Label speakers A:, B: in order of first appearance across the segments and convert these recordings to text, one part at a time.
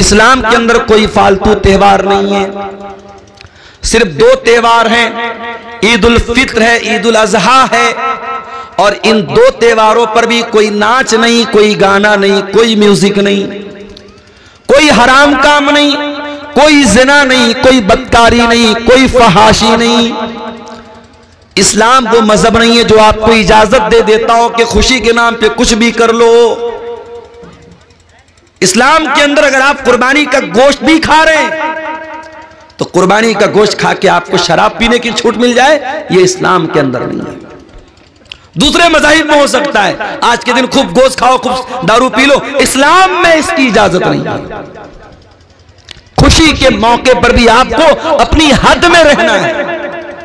A: इस्लाम के अंदर कोई फालतू त्योहार नहीं है, सिर्फ दो त्योहार हैं, ईद उल फित्र है, ईद उल अजहा है। और इन दो त्योहारों पर भी कोई नाच नहीं, कोई गाना नहीं, कोई म्यूजिक नहीं, कोई हराम काम नहीं, कोई जिना नहीं, कोई बदकारी नहीं, कोई फहाशी नहीं। इस्लाम वो मजहब नहीं है जो आपको इजाजत दे देता हो कि खुशी के नाम पे कुछ भी कर लो। इस्लाम के अंदर अगर आप कुर्बानी का गोश्त भी खा रहे हैं तो कुर्बानी का गोश्त खा के आपको शराब पीने की छूट मिल जाए, ये इस्लाम के अंदर नहीं है। दूसरे मज़ाहिब में हो सकता है आज के दिन खूब गोश्त खाओ, खूब दारू पी लो, इस्लाम में इसकी इजाजत नहीं है। खुशी के मौके पर भी आपको अपनी हद में रहना है,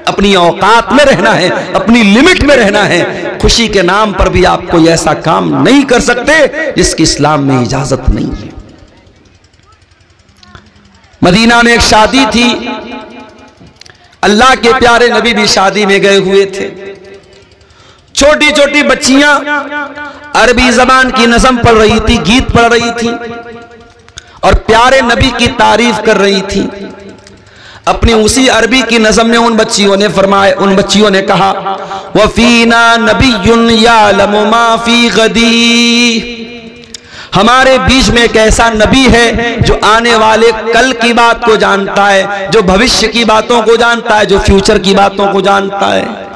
A: अपनी औकात में रहना है, अपनी लिमिट में रहना है। खुशी के नाम पर भी आप कोई ऐसा काम नहीं कर सकते जिसकी इस्लाम में इजाजत नहीं है। मदीना में एक शादी थी, अल्लाह के प्यारे नबी भी शादी में गए हुए थे। छोटी छोटी बच्चियां अरबी जबान की नज़म पढ़ रही थी, गीत पढ़ रही थी और प्यारे नबी की तारीफ कर रही थी। अपनी उसी अरबी की नज़म में उन बच्चियों ने कहा, वफीना नबियुन यालमु मा फी गदी, हमारे बीच में एक ऐसा नबी है जो आने वाले कल की बात को जानता है, जो भविष्य की बातों को जानता है, जो फ्यूचर की बातों को जानता है।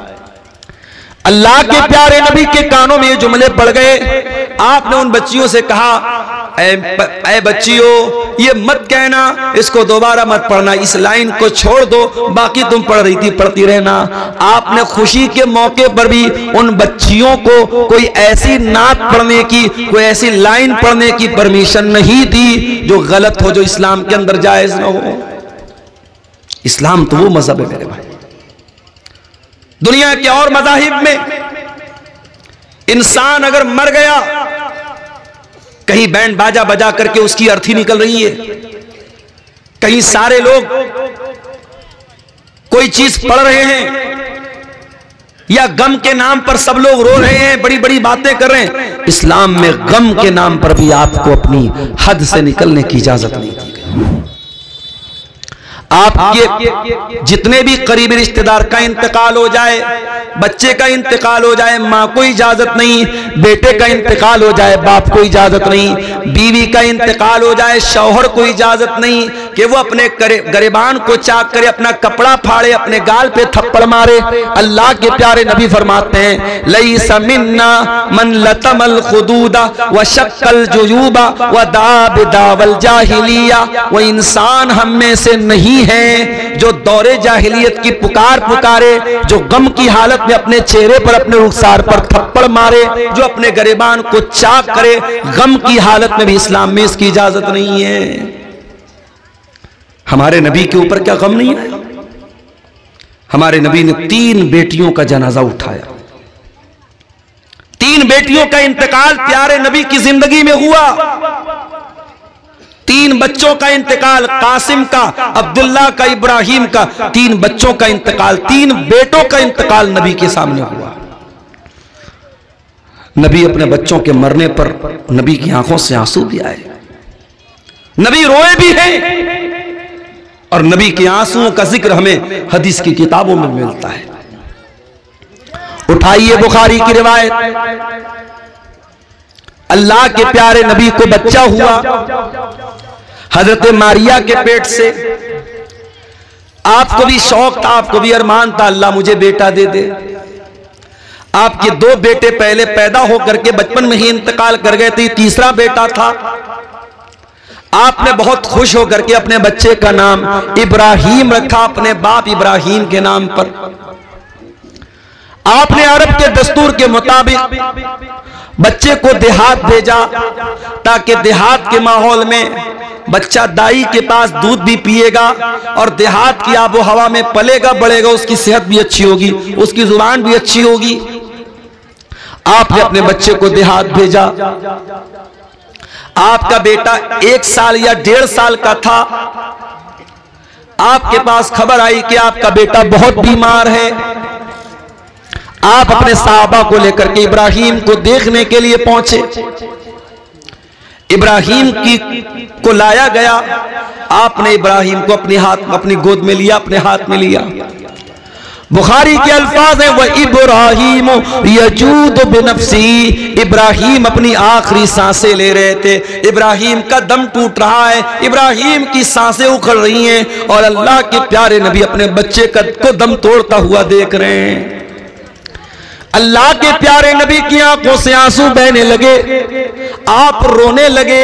A: अल्लाह के प्यारे नबी के कानों में ये जुमले पड़ गए। आपने उन बच्चियों से कहा, ऐ बच्चियों, ये मत कहना, इसको दोबारा मत पढ़ना, इस लाइन को छोड़ दो, बाकी तुम पढ़ रही थी पढ़ती रहना। आपने खुशी के मौके पर भी उन बच्चियों को कोई ऐसी नात पढ़ने की, कोई ऐसी लाइन पढ़ने की परमिशन नहीं दी जो गलत हो, जो इस्लाम के अंदर जायज ना हो। इस्लाम तो वो मजहब है मेरे भाई। दुनिया के और मज़ाहिब में इंसान अगर मर गया, कहीं बैंड बाजा बजा करके उसकी अर्थी निकल रही है, कहीं सारे लोग कोई चीज पढ़ रहे हैं, या गम के नाम पर सब लोग रो रहे हैं, बड़ी बड़ी बातें कर रहे हैं। इस्लाम में गम के नाम पर भी आपको अपनी हद से निकलने की इजाजत नहीं दी गई। आपके जितने भी करीबी रिश्तेदार का इंतकाल हो जाए, बच्चे का इंतकाल हो जाए, माँ को इजाजत नहीं, बेटे का इंतकाल हो जाए, बाप को इजाजत नहीं, बीवी का इंतकाल हो जाए, शौहर को इजाजत नहीं कि वो अपने गरेबान को चाक करे, अपना कपड़ा फाड़े, अपने गाल पे थप्पड़ मारे। अल्लाह के प्यारे नबी फरमाते हैं, लैसा मिन्ना मन लतमल खुदूदा व शक्कल जुयूबा व दाब दावल जाहिलिया, वो इंसान हम में से नहीं है जो दौरे जाहिलियत की पुकार पुकारे, जो गम की हालत में अपने चेहरे पर, अपने रुखसार पर थप्पड़ मारे, जो अपने गरेबान को चाक करे। गम की हालत में भी इस्लाम में इसकी इजाजत नहीं है। हमारे नबी के ऊपर क्या गम नहीं है? हमारे नबी ने 3 बेटियों का जनाजा उठाया। 3 बेटियों का इंतकाल प्यारे नबी की जिंदगी में हुआ। 3 बच्चों का इंतकाल, कासिम का, अब्दुल्ला का, इब्राहिम का, 3 बच्चों का इंतकाल, 3 बेटों का इंतकाल नबी के सामने हुआ। नबी अपने बच्चों के मरने पर नबी की आंखों से आंसू भी आए, नबी रोए भी हैं, और नबी के आंसुओं का जिक्र हमें हदीस की किताबों में मिलता है। उठाइए बुखारी की रिवायत, अल्लाह के प्यारे नबी को बच्चा हुआ हजरत मारिया के पेट से। आपको भी शौक था, आपको भी अरमान था, अल्लाह मुझे बेटा दे दे। आपके 2 बेटे पहले पैदा होकर के बचपन में ही इंतकाल कर गए थे, तीसरा बेटा था। आपने बहुत खुश होकर के अपने बच्चे का नाम इब्राहिम रखा, अपने बाप इब्राहिम के नाम पर। आपने अरब के दस्तूर के मुताबिक बच्चे को देहात भेजा, ताकि देहात के माहौल में बच्चा दाई के पास दूध भी पिएगा और देहात की आबो हवा में पलेगा बढ़ेगा, उसकी सेहत भी अच्छी होगी, उसकी जुबान भी अच्छी होगी। आपने अपने बच्चे को देहात भेजा। आपका बेटा 1 साल या 1.5 साल का था। आपके पास खबर आई कि आपका बेटा बहुत बीमार है। आप अपने साहबा को लेकर के इब्राहिम को देखने के लिए पहुंचे। इब्राहिम की को लाया गया, आपने इब्राहिम को अपनी गोद में लिया, अपने हाथ में लिया। बुखारी के अल्फाज है, वह इब्राहिम यजूद बिनफ्सी, इब्राहिम अपनी आखिरी सांसें ले रहे थे, इब्राहिम का दम टूट रहा है, इब्राहिम की सांसें उखड़ रही हैं और अल्लाह के प्यारे नबी अपने बच्चे को दम तोड़ता हुआ देख रहे हैं। अल्लाह के प्यारे नबी की आंखों से आंसू बहने लगे, आप रोने लगे।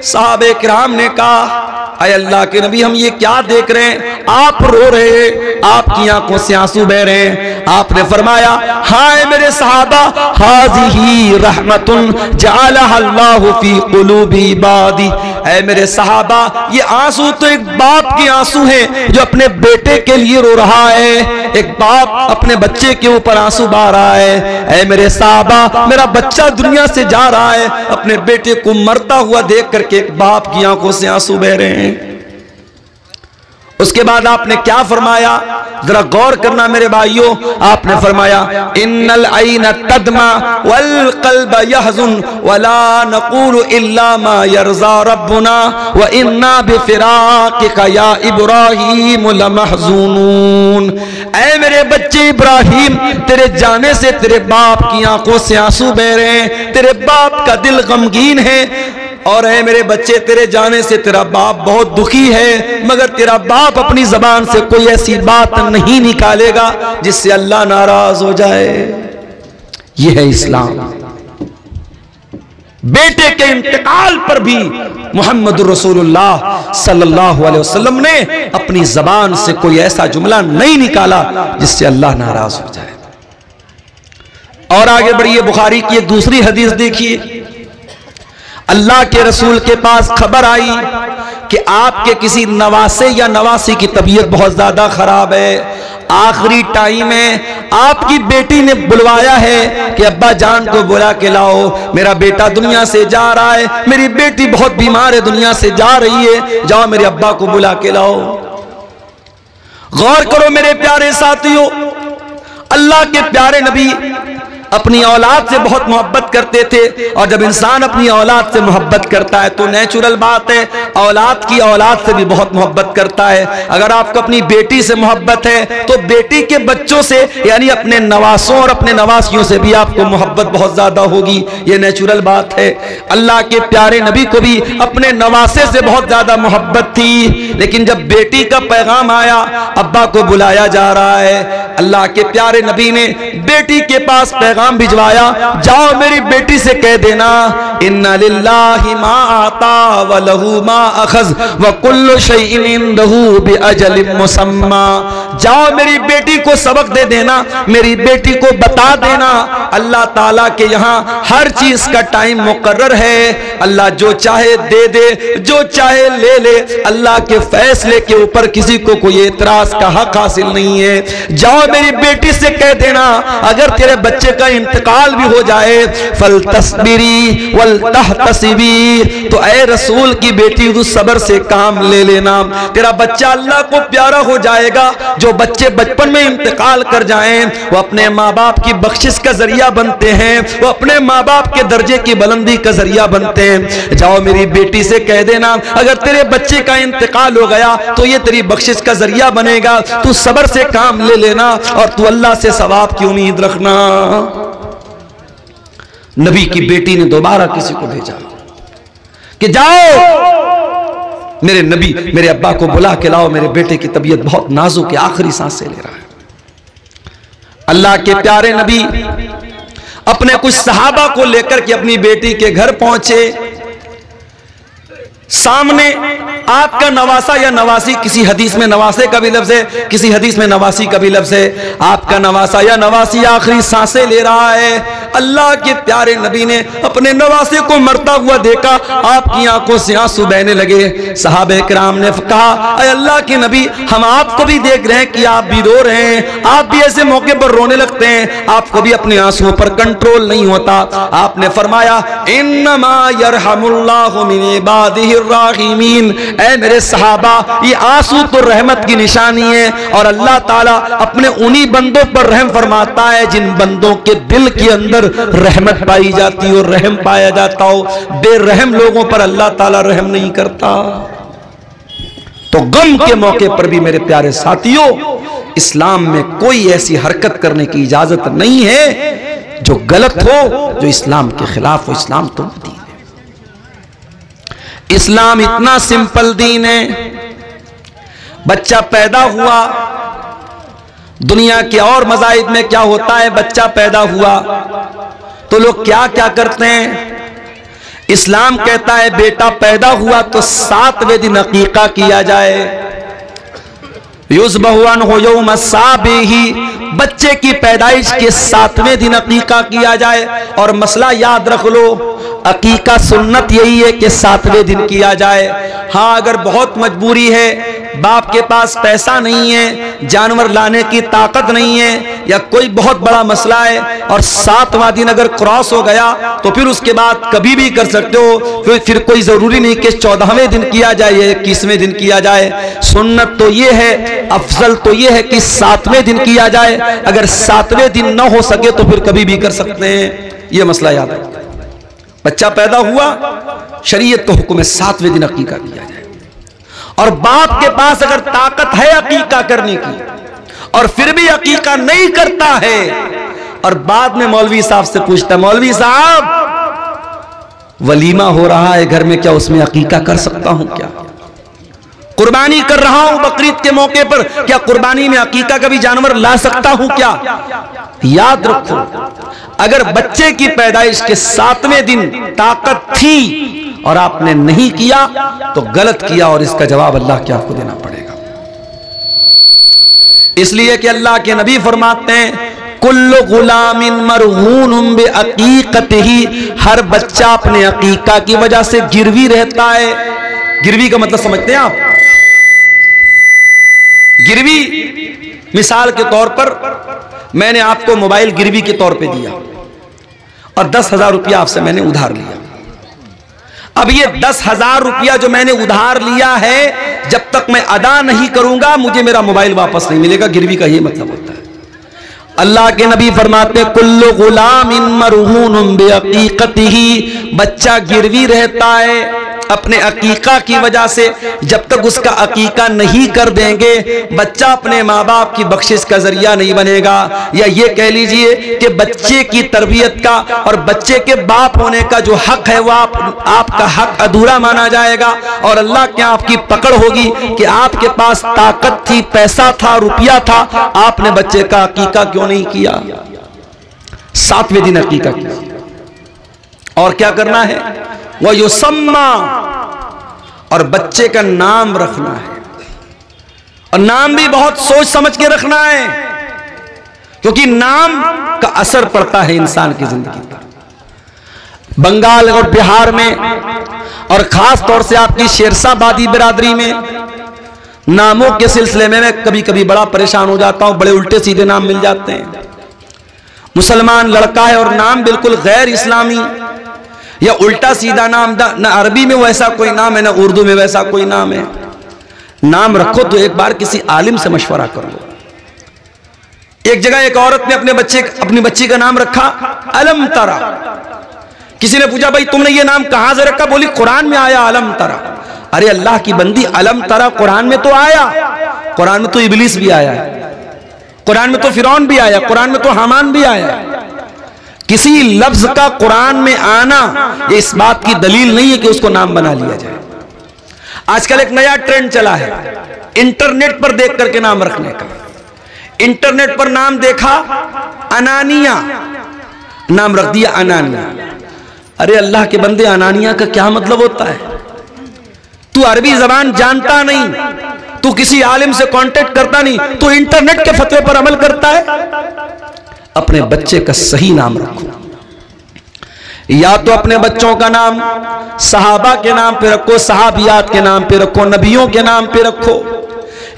A: साहबे किराम ने कहा, अय अल्लाह के नबी, हम ये क्या देख रहे हैं, आप रो रहे हैं, आपकी आंखों से आंसू बह रहे हैं। आपने फरमाया, हाय मेरे सहाबा, हाज़िही रहमतुन जअलहा अल्लाहु फी क़ुलूबि इबादी, ऐ मेरे सहाबा, ये आंसू तो एक बाप के आंसू हैं जो अपने बेटे के लिए रो रहा है। एक बाप अपने बच्चे के ऊपर आंसू बहा रहा है। ऐ मेरे सहाबा, मेरा बच्चा दुनिया से जा रहा है, अपने बेटे को मरता हुआ देख करके एक बाप की आंखों से आंसू बह रहे हैं। उसके बाद आपने क्या फरमाया, जरा गौर करना मेरे भाइयों। आपने फरमाया, इन्नल ऐना तदमा वल क़ल्ब यहज़ुन वला नक़ूलु इल्ला मा यरज़ा रब्बुना व इन्ना बिफ़िराक़िका या इब्राहीम लमहज़ूनून। ऐ मेरे बच्चे इब्राहिम, तेरे जाने से तेरे बाप की आंखों से आंसू बह रहे हैं, तेरे बाप का दिल गमगीन है। और है मेरे बच्चे, तेरे जाने से तेरा बाप बहुत दुखी है, मगर तेरा बाप अपनी जबान से कोई ऐसी बात नहीं निकालेगा जिससे अल्लाह नाराज हो जाए। यह है इस्लाम। बेटे के इंतकाल पर भी मोहम्मद रसूलुल्लाह सल्लल्लाहु अलैहि वसल्लम ने अपनी जबान से कोई ऐसा जुमला नहीं निकाला जिससे अल्लाह नाराज हो जाए। और आगे बढ़िए, बुखारी की एक दूसरी हदीस देखिए। अल्लाह के रसूल के पास खबर आई कि आपके किसी नवासे या नवासी की तबीयत बहुत ज्यादा खराब है, आखिरी टाइम है। आपकी बेटी ने बुलवाया है कि अब्बा जान को बुला के लाओ, मेरा बेटा दुनिया से जा रहा है, मेरी बेटी बहुत बीमार है, दुनिया से जा रही है, जाओ मेरे अब्बा को बुला के लाओ। गौर करो मेरे प्यारे साथियों, अल्लाह के प्यारे नबी अपनी औलाद से बहुत मोहब्बत करते थे, और जब इंसान अपनी औलाद से मोहब्बत करता है तो नेचुरल बात है औलाद की औलाद से भी बहुत मोहब्बत करता है। अगर आपको अपनी बेटी से मोहब्बत है तो बेटी के बच्चों से, यानी अपने नवासों और अपने नवासियों से भी आपको मोहब्बत बहुत ज्यादा होगी, ये नेचुरल बात है। अल्लाह के प्यारे नबी को भी अपने नवासे से बहुत ज्यादा मोहब्बत थी, लेकिन जब बेटी का पैगाम आया, अब्बा को बुलाया जा रहा है, अल्लाह के प्यारे नबी ने बेटी के पास पैगाम भिजवाया, जाओ मेरी बेटी से कह देना, इन्ना लिल्लाहि मा आता व लहू मा अखज़ व कुल्लु शैइन इंदहू बिअजलिन मुसम्मा। जाओ मेरी बेटी को सबक दे देना, मेरी बेटी को बता देना, अल्लाह ताला के यहाँ हर चीज का टाइम मुकर्रर है, अल्लाह जो चाहे दे दे, जो चाहे ले ले, अल्लाह के फैसले के ऊपर किसी को कोई एतराज का हक हासिल नहीं है। जाओ मेरी बेटी से कह देना, अगर तेरे बच्चे का इंतकाल भी हो जाए, फल तस्बिरी वल तहतसिबी, तो ऐ रसूल की बेटी तू सब्र से काम ले लेना, तेरा बच्चा अल्लाह को प्यारा हो जाएगा। जो बच्चे बचपन में इंतकाल कर जाएं वो अपने माँ बाप की बख्शिश का जरिया बनते हैं, वो अपने माँ बाप के दर्जे की बुलंदी का जरिया बनते हैं। जाओ मेरी बेटी से कह देना, अगर तेरे बच्चे का इंतकाल हो गया तो ये तेरी बख्शिश का जरिया बनेगा, तू सब्र से काम ले लेना और तू अल्लाह से सवाब की उम्मीद रखना। नबी की बेटी ने दोबारा किसी को भेजा कि जाओ मेरे नबी, मेरे अब्बा को बुला के लाओ, मेरे बेटे की तबीयत बहुत नाजुक है, आखिरी सांसें ले रहा है। अल्लाह के प्यारे नबी अपने कुछ सहाबा को लेकर के अपनी बेटी के घर पहुंचे। सामने आपका नवासा या नवासी, किसी हदीस में नवासे का भी लफ्ज है, किसी हदीस में नवासी का भी लफ्ज है। आपका नवासा या नवासी आखिरी सांसें ले रहा है। अल्लाह के प्यारे नबी ने अपने नवासे को मरता हुआ देखा, आपकी आंखों से आंसू बहने लगे। सहाबे किराम ने कहा, अरे अल्लाह के नबी, हम आपको भी देख रहे हैं कि आप भी रो रहे हैं, आप भी ऐसे मौके पर रोने लगते हैं, आपको भी अपने आंसुओं पर कंट्रोल नहीं होता। आपने फरमाया, इन्नमा यरहमुल्लाहु मिन इबादिहिर राहिमीन, ऐ मेरे सहाबा, ये आंसू तो रहमत की निशानी है, और अल्लाह ताला अपने उन्हीं बंदों पर रहम फरमाता है जिन बंदों के दिल के अंदर अंदर रहमत पाई जाती हो, रहम पाया जाता हो। बेरहम लोगों पर अल्लाह ताला रहम नहीं करता। तो गम के मौके पर भी मेरे प्यारे साथियों, इस्लाम में कोई ऐसी हरकत करने की इजाजत नहीं है जो गलत हो, जो इस्लाम के खिलाफ हो। इस्लाम तो दीन है, इस्लाम इतना सिंपल दीन है। बच्चा पैदा हुआ, दुनिया के और मज़ाहिब में क्या होता है, बच्चा पैदा हुआ तो लोग क्या क्या करते हैं। इस्लाम कहता है बेटा पैदा हुआ तो 7वें दिन अकीका किया जाए। युज़बहुअन हो यौम साबिही, बच्चे की पैदाइश के 7वें दिन अकीका किया जाए। और मसला याद रख लो, अकीका सुन्नत यही है कि 7वें दिन किया जाए। हाँ, अगर बहुत मजबूरी है, बाप के पास पैसा नहीं है, जानवर लाने की ताकत नहीं है, या कोई बहुत बड़ा मसला है और 7वां दिन अगर क्रॉस हो गया तो फिर उसके बाद कभी भी कर सकते हो। फिर कोई जरूरी नहीं कि 14वें दिन किया जाए या 21वें दिन किया जाए। सुन्नत तो ये है, अफजल तो ये है कि 7वें दिन किया जाए। अगर 7वें दिन न हो सके तो फिर कभी भी कर सकते हैं। यह मसला याद रखो। बच्चा पैदा हुआ, शरीयत का हुक्म है 7वें दिन अकीका किया जाए। और बाप के पास अगर ताकत है अकीका करने की और फिर भी अकीका नहीं करता है, और बाद में मौलवी साहब से पूछता है, मौलवी साहब वलीमा हो रहा है घर में, क्या उसमें अकीका कर सकता हूं? क्या कुर्बानी कर रहा हूं बकरीद के मौके पर, क्या कुर्बानी में अकीका का भी जानवर ला सकता हूं क्या? याद रखो, अगर बच्चे की पैदाइश के 7वें दिन ताकत थी और आपने नहीं किया तो गलत किया, और इसका जवाब अल्लाह के आपको देना पड़ेगा। इसलिए कि अल्लाह के नबी फरमाते हैं, कुल्लु गुलामिन मरहूनुम बिअकीकतिही, हर बच्चा अपने अकीका की वजह से गिरवी रहता है। गिरवी का मतलब समझते हैं आप? गिरवी, मिसाल के तौर पर मैंने आपको मोबाइल गिरवी के तौर पे दिया और 10,000 रुपया आपसे मैंने उधार लिया। अब ये 10,000 रुपया जो मैंने उधार लिया है, जब तक मैं अदा नहीं करूंगा मुझे मेरा मोबाइल वापस नहीं मिलेगा। गिरवी का ये मतलब होता है। अल्लाह के नबी फरमाते, कुल्लु गुलामिन मरहूनुम बिअकीकतिही, बच्चा गिरवी रहता है अपने अकीका की वजह से। जब तक उसका अकीका नहीं कर देंगे, बच्चा अपने माँ बाप की बख्शिश का जरिया नहीं बनेगा। या ये कह लीजिए कि बच्चे की तरबियत का और बच्चे के बाप होने का जो हक है वो आपका हक अधूरा माना जाएगा। और अल्लाह के आपकी पकड़ होगी कि आपके पास ताकत थी, पैसा था, रुपया था, आपने बच्चे का अकीका क्यों नहीं किया? 7वें दिन अकीका किया। और क्या करना है? वह युसम्मा, और बच्चे का नाम रखना है। और नाम भी बहुत सोच समझ के रखना है, क्योंकि नाम का असर पड़ता है इंसान की जिंदगी पर। बंगाल और बिहार में और खास तौर से आपकी शेरशाबादी बिरादरी में नामों के सिलसिले में मैं कभी कभी बड़ा परेशान हो जाता हूं। बड़े उल्टे सीधे नाम मिल जाते हैं। मुसलमान लड़का है और नाम बिल्कुल गैर इस्लामी या उल्टा सीधा नाम, ना अरबी में वैसा कोई नाम है ना उर्दू में वैसा कोई नाम है। नाम रखो तो एक बार किसी आलिम से मशवरा कर लो। एक जगह एक औरत ने अपनी बच्ची का नाम रखा अलम तरा। किसी ने पूछा, भाई तुमने ये नाम कहां से रखा? बोली कुरान में आया अलम तरा। अरे अल्लाह की बंदी, अलम तरा कुरान में तो आया, कुरान में तो इबलीस भी आया है, कुरान में तो फिरौन भी आया, कुरान में तो हामान भी आया। किसी लफ्ज का कुरान में आना ये इस बात की दलील नहीं है कि उसको नाम बना लिया जाए। आजकल एक नया ट्रेंड चला है इंटरनेट पर देख करके नाम रखने का। इंटरनेट पर नाम देखा अनानिया, नाम रख दिया अनानिया। अरे अल्लाह के बंदे, अनानिया का क्या मतलब होता है? तू अरबी जबान जानता नहीं, तू किसी आलिम से कांटेक्ट करता नहीं, तू इंटरनेट के फतवे पर अमल करता है। अपने बच्चे का सही नाम रखो। या तो अपने बच्चों का नाम सहाबा के नाम पे रखो, सहाबियात के नाम पे रखो, नबियों के नाम पे रखो।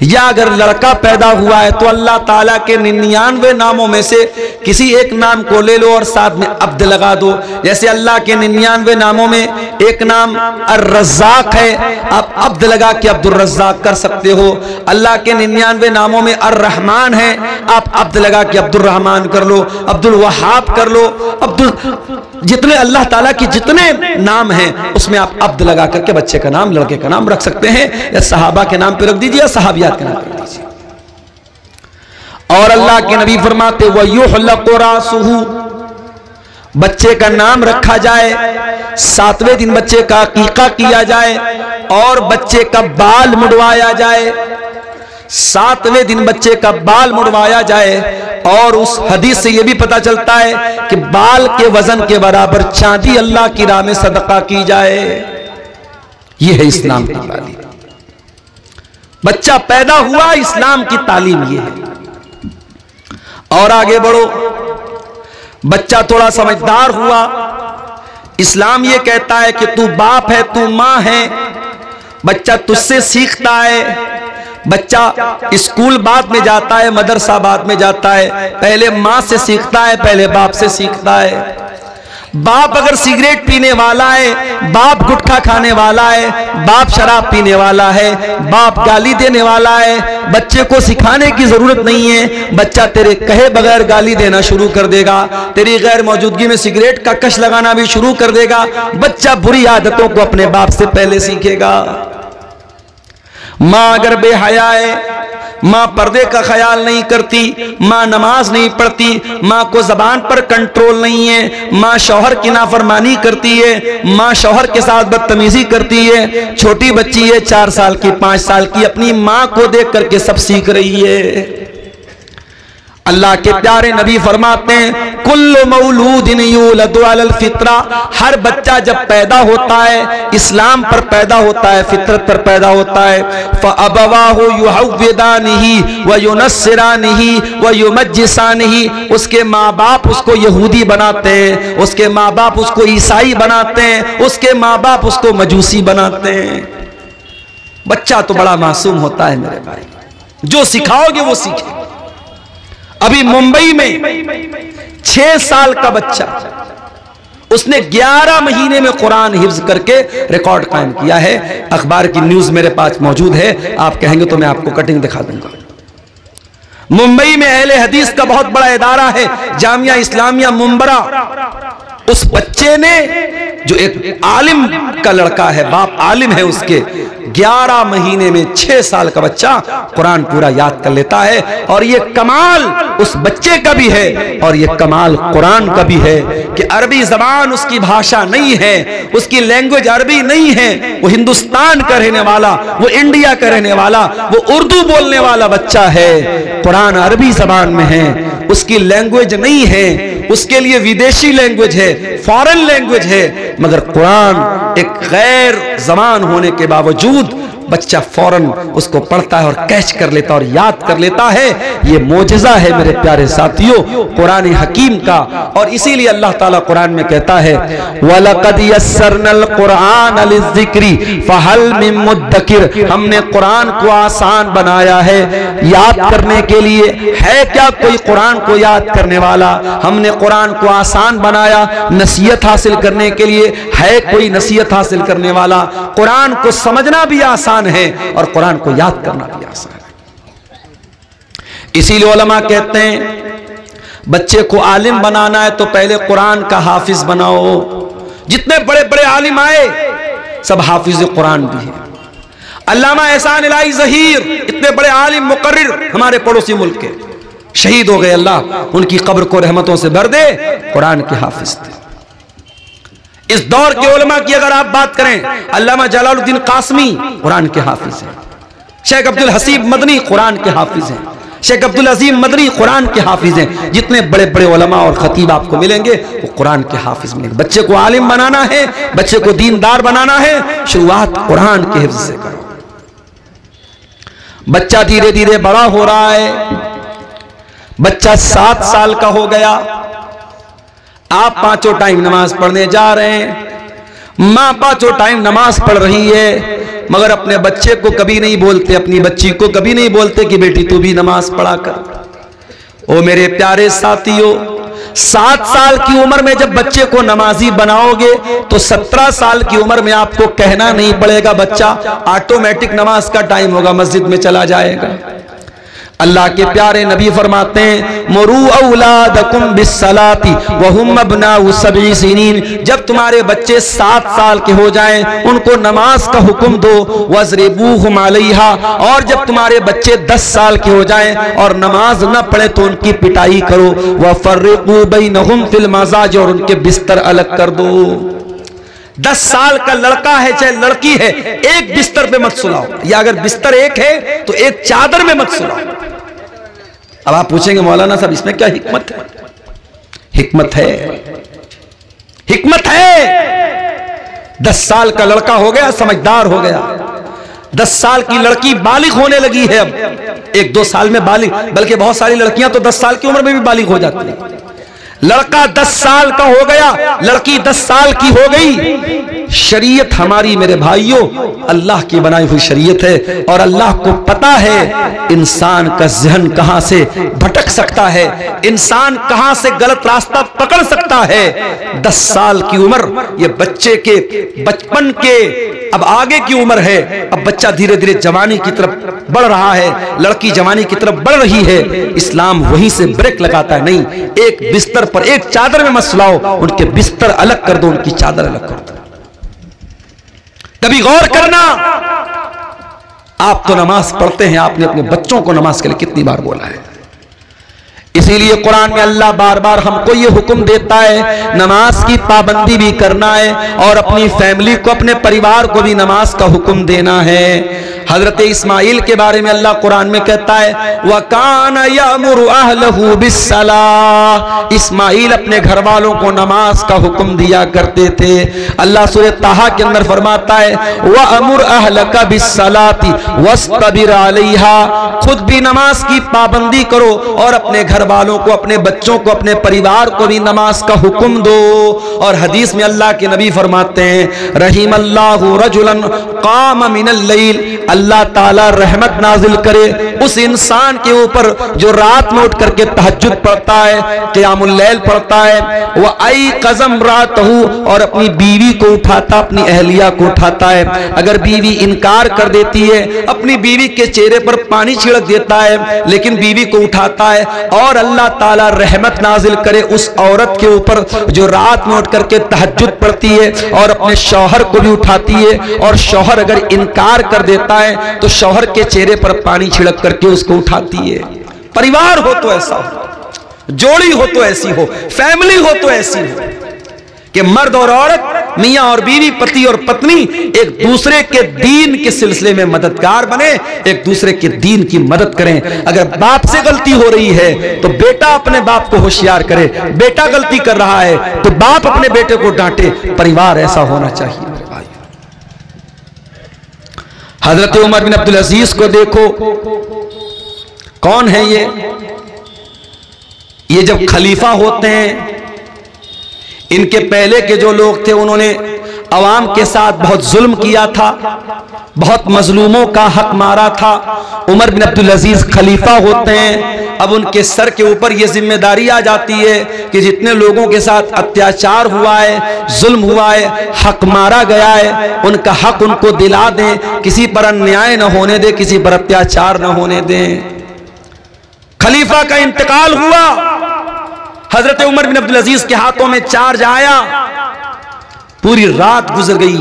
A: या अगर लड़का पैदा हुआ है तो अल्लाह ताला के 99 नामों में से किसी एक नाम को ले लो और साथ में अब्द लगा दो। जैसे अल्लाह के 99 नामों में एक नाम अर्रज़्ज़ाक़ है, आप अब्द लगा के अब्दुल रज़्ज़ाक़ कर सकते हो। अल्लाह के 99 नामों में अर्रहमान है, आप आप अब्द लगा के अब्दुल रहमान कर लो, अब्दुल वहाब कर लो, अब्दुल, जितने अल्लाह ताला के जितने नाम हैं उसमें आप अब्द लगा करके बच्चे का नाम, लड़के का नाम रख सकते हैं, या सहाबा के नाम पे रख दीजिए या सहाबियात के नाम पे रख दीजिए। और अल्लाह के नबी फरमाते वयुहल्लक़ु रासुहु, बच्चे का नाम रखा जाए, 7वें दिन बच्चे का अकीका किया जाए और बच्चे का बाल मुड़वाया जाए, 7वें दिन बच्चे का बाल मुड़वाया जाए। और उस हदीस से यह भी पता चलता है कि बाल के वजन के बराबर चांदी अल्लाह की राह में सदका की जाए। यह है इस्लाम की तालीम। बच्चा पैदा हुआ, इस्लाम की तालीम यह है। और आगे बढ़ो, बच्चा थोड़ा समझदार हुआ, इस्लाम यह कहता है कि तू बाप है, तू मां है, बच्चा तुझसे सीखता है। बच्चा स्कूल बाद में जाता है, मदरसा बाद में जाता है, पहले मां से सीखता है, पहले बाप से सीखता है। बाप अगर सिगरेट पीने वाला है, बाप गुटखा खाने वाला है, बाप शराब पीने वाला है, बाप गाली देने वाला है, बच्चे को सिखाने की जरूरत नहीं है, बच्चा तेरे कहे बगैर गाली देना शुरू कर देगा, तेरी गैर मौजूदगी में सिगरेट का कश लगाना भी शुरू कर देगा। बच्चा बुरी आदतों को अपने बाप से पहले सीखेगा। मां अगर बेहया है, मां पर्दे का ख्याल नहीं करती, मां नमाज नहीं पढ़ती, मां को जबान पर कंट्रोल नहीं है, मां शौहर की नाफरमानी करती है, मां शौहर के साथ बदतमीजी करती है, छोटी बच्ची है 4 साल की 5 साल की, अपनी मां को देख करके सब सीख रही है। अल्लाह के प्यारे नबी फरमाते हैं कुल्लु मौलूदिन यूलदु अलल फित्रा, हर बच्चा जब पैदा होता है इस्लाम पर पैदा होता है, फितरत पर पैदा होता है। फअबवाहु युहव्विदानिही व युनस्सिरानिही व युमज्जिसानिही, उसके माँ बाप उसको यहूदी बनाते हैं, उसके माँ बाप उसको ईसाई बनाते हैं, उसके माँ बाप उसको मजूसी बनाते हैं। बच्चा तो बड़ा मासूम होता है मेरे भाई, जो सिखाओगे वो सीखेगा। अभी मुंबई में 6 साल का बच्चा, उसने 11 महीने में कुरान हिफ्ज करके रिकॉर्ड कायम किया है। अखबार की न्यूज मेरे पास मौजूद है, आप कहेंगे तो मैं आपको कटिंग दिखा दूंगा। मुंबई में अहले हदीस का बहुत बड़ा इदारा है, जामिया इस्लामिया मुंबरा। उस बच्चे ने, जो एक आलिम का लड़का है, बाप आलिम है उसके, 11 महीने में 6 साल का बच्चा कुरान पूरा याद कर लेता है। और ये कमाल उस बच्चे का भी है और ये कमाल कुरान का भी है कि अरबी जबान उसकी भाषा नहीं है, उसकी लैंग्वेज अरबी नहीं है, वो हिंदुस्तान का रहने वाला, वो इंडिया का रहने वाला, वो उर्दू बोलने वाला बच्चा है। कुरान अरबी जबान में है, उसकी लैंग्वेज नहीं है, उसके लिए विदेशी लैंग्वेज है, फॉरेन लैंग्वेज है, मगर कुरान एक गैर जबान होने के बावजूद बच्चा फौरन उसको पढ़ता है और कैच कर लेता और याद कर लेता है। ये मोजज़ा है मेरे प्यारे साथियों कुरान हकीम का। और इसीलिए अल्लाह ताला कुरान में कहता है वलक़द यस्सरनल कुरान लिज़्ज़िक्रि फ़हल मिन मुद्दकिर, हमने कुरान को आसान बनाया है याद करने के लिए, है क्या कोई कुरान को याद करने वाला? हमने कुरान को आसान बनाया नसीहत हासिल करने के लिए, है कोई नसीहत हासिल करने वाला? कुरान को समझना भी आसान है और कुरान को याद करना भी आसान है। इसीलिए उलमा कहते हैं बच्चे को आलिम बनाना है तो पहले कुरान का हाफिज बनाओ। जितने बड़े बड़े आलिम आए सब हाफिज कुरान भी हैं। अल्लामा एहसान इलाही ज़हीर इतने बड़े आलिम मुकर्रिर हमारे पड़ोसी मुल्क के शहीद हो गए, अल्लाह उनकी कब्र को रहमतों से भर दे, कुरान के हाफिज थे। इस दौर के उलमा की अगर आप बात करें, अल्लामा जलालुद्दीन कासमी कुरान के हाफिज हैं, शेख अब्दुल हसीब मदनी कुरान के हाफिज हैं, शेख अब्दुल अजीम मदनी कुरान के हाफिज हैं। जितने बड़े बड़े उलमा और खतीब आपको मिलेंगे वो कुरान के हाफिज मिलेंगे। बच्चे को आलिम बनाना है, बच्चे को दीनदार बनाना है, शुरुआत कुरान के हिफ्ज से करो। बच्चा धीरे धीरे बड़ा हो रहा है, बच्चा 7 साल का हो गया, आप 5 टाइम नमाज पढ़ने जा रहे हैं, माँ 5 टाइम नमाज पढ़ रही है, मगर अपने बच्चे को कभी नहीं बोलते, अपनी बच्ची को कभी नहीं बोलते कि बेटी तू भी नमाज पढ़ा कर। ओ मेरे प्यारे साथियों, 7 साल की उम्र में जब बच्चे को नमाजी बनाओगे तो 17 साल की उम्र में आपको कहना नहीं पड़ेगा, बच्चा ऑटोमेटिक नमाज का टाइम होगा, मस्जिद में चला जाएगा। अल्लाह के प्यारे नबी फरमाते हैं मुरू औलादकुम बिस्सलाती वहुम अबनाउ सबई सिनीन, जब तुम्हारे बच्चे 7 साल के हो जाएं उनको नमाज का हुक्म दो, वज़रिबूहुम अलैहा, और जब तुम्हारे बच्चे 10 साल के हो जाएं और नमाज न पढ़े तो उनकी पिटाई करो, वफ़र्रिक़ू बैनहुम फिल मज़ाज, और उनके बिस्तर अलग कर दो। 10 साल का लड़का है चाहे लड़की है, एक बिस्तर पे मत सुलाओ, या अगर बिस्तर एक है तो एक चादर में मत सुलाओ। अब आप पूछेंगे मौलाना साहब इसमें क्या हिकमत है? हिकमत है, हिकमत है। 10 साल का लड़का हो गया, समझदार हो गया, 10 साल की लड़की बालिग होने लगी है, अब 1-2 साल में बालिग, बल्कि बहुत सारी लड़कियां तो 10 साल की उम्र में भी बालिग हो जाती है। लड़का 10 साल का हो गया, लड़की 10 साल की हो गई। शरीयत हमारी मेरे भाइयों अल्लाह की बनाई हुई शरीयत है, और अल्लाह को पता है इंसान का ज़हन कहां से भटक सकता है, इंसान कहां से गलत रास्ता पकड़ सकता है। 10 साल की उम्र ये बच्चे के बचपन के अब आगे की उम्र है। अब बच्चा धीरे धीरे जवानी की तरफ बढ़ रहा है, लड़की जवानी की तरफ बढ़ रही है। इस्लाम वहीं से ब्रेक लगाता है, नहीं, एक बिस्तर पर एक चादर में मत सुलाओ, उनके बिस्तर अलग कर दो, उनकी चादर अलग कर दो। कभी गौर करना, आप तो नमाज पढ़ते हैं, आपने अपने बच्चों को नमाज के लिए कितनी बार बोला है? इसीलिए कुरान में अल्लाह बार बार हमको ये हुक्म देता है नमाज की पाबंदी भी करना है, और अपनी फैमिली को, अपने परिवार को भी नमाज का हुक्म देना है। हजरत इस्माइल के बारे में अल्लाह कुरान में कहता है वकान यामुरु अहलहु बिस्सलाह, इस्माइल अपने घर वालों को नमाज का हुक्म दिया करते थे। अल्लाह सूरह ताहा के अंदर फरमाता है वअमुर अहलका बिस्सलाती वस्तबिर अलैहा, खुद भी नमाज की पाबंदी करो और अपने घर वालों को, अपने बच्चों को, अपने परिवार को भी नमाज का हुक्म दो। और हदीस में अल्लाह के नबी फरमाते हैं रहीमल्लाहु रजुलन क़ाम मिनल लैल, अल्लाह ताला रहमत नाजिल करे उस इंसान के ऊपर जो रात में उठ करके तहज्जुद पढ़ता है, क़ियामुल लैल पढ़ता है, वह आई क़ज़म रातहू, और अपनी बीवी को उठाता, अपनी अहलिया को उठाता है। अगर बीवी इनकार कर देती है, अपनी बीवी के चेहरे पर पानी छिड़क देता है, लेकिन बीवी को उठाता है, और अल्लाह ताला रहमत नाजिल करे उस औरत के ऊपर जो रात में उठ करके तहज्जुद पढ़ती है और अपने शौहर को भी उठाती है, और शौहर अगर इनकार कर देता है तो शौहर के चेहरे पर पानी छिड़क करके उसको उठाती है। परिवार हो तो ऐसा हो, जोड़ी हो तो ऐसी हो, फैमिली हो तो ऐसी हो कि मर्द और औरत, मियां और बीवी, पति और पत्नी एक दूसरे के दीन के सिलसिले में मददगार बने, एक दूसरे के दीन की मदद करें। अगर बाप से गलती हो रही है तो बेटा अपने बाप को होशियार करे, बेटा गलती कर रहा है तो बाप अपने बेटे को डांटे। परिवार ऐसा होना चाहिए। हजरत उमर बिन अब्दुल अजीज को देखो, कौन है ये जब खलीफा होते हैं, इनके पहले के जो लोग थे उन्होंने अवाम के साथ बहुत जुल्म किया था, बहुत मजलूमों का हक मारा था। उमर बिन अब्दुल अजीज खलीफा होते हैं, अब उनके सर के ऊपर यह जिम्मेदारी आ जाती है कि जितने लोगों के साथ अत्याचार हुआ है, जुल्म हुआ है, हक मारा गया है, उनका हक उनको दिला दें, किसी पर अन्याय न होने दें, किसी पर अत्याचार न होने दें। खलीफा का इंतकाल हुआ, हजरत उमर बिन अब्दुल अजीज के हाथों में चार्ज आया, पूरी रात गुजर गई,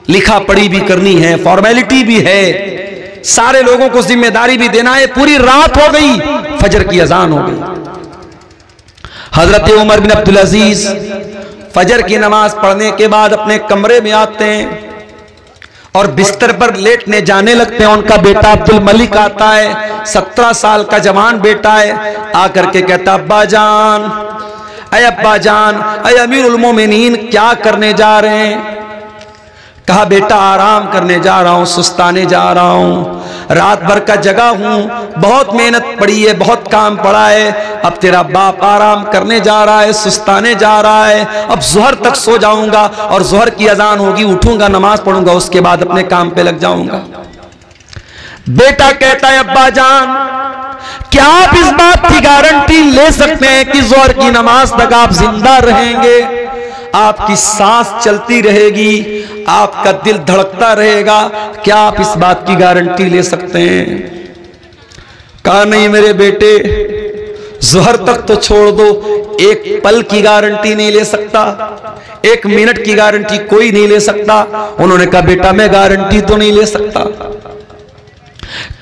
A: लिखा पढ़ी भी करनी है, फॉर्मेलिटी भी है, सारे लोगों को जिम्मेदारी भी देना है, पूरी रात हो गई, फजर की अजान हो गई। हजरत उमर बिन अब्दुल अजीज फजर की नमाज पढ़ने के बाद अपने कमरे में आते हैं और बिस्तर पर लेटने जाने लगते हैं। उनका बेटा अब्दुल मलिक आता है, 17 साल का जवान बेटा है, आकर के कहता अब्बा जान, अय अब्बा जान, अय अमीरुल मोमिनीन, क्या करने जा रहे हैं? कहा बेटा आराम करने जा रहा हूं, सुस्ताने जा रहा हूं, रात भर का जगा हूं, बहुत मेहनत पड़ी है, बहुत काम पड़ा है, अब तेरा बाप आराम करने जा रहा है, सुस्ताने जा रहा है, अब जोहर तक सो जाऊंगा और जोहर की अजान होगी, उठूंगा, नमाज पढ़ूंगा, उसके बाद अपने काम पे लग जाऊंगा। बेटा कहता है अब्बा जान, क्या आप इस बात की गारंटी ले सकते हैं कि जोहर की नमाज तक आप जिंदा रहेंगे, आपकी सांस चलती रहेगी, आपका दिल धड़कता रहेगा? क्या आप इस बात की गारंटी ले सकते हैं? कहा नहीं मेरे बेटे, ज़ोहर तक तो छोड़ दो, एक पल की गारंटी नहीं ले सकता, एक मिनट की गारंटी कोई नहीं ले सकता। उन्होंने कहा बेटा मैं गारंटी तो नहीं ले सकता।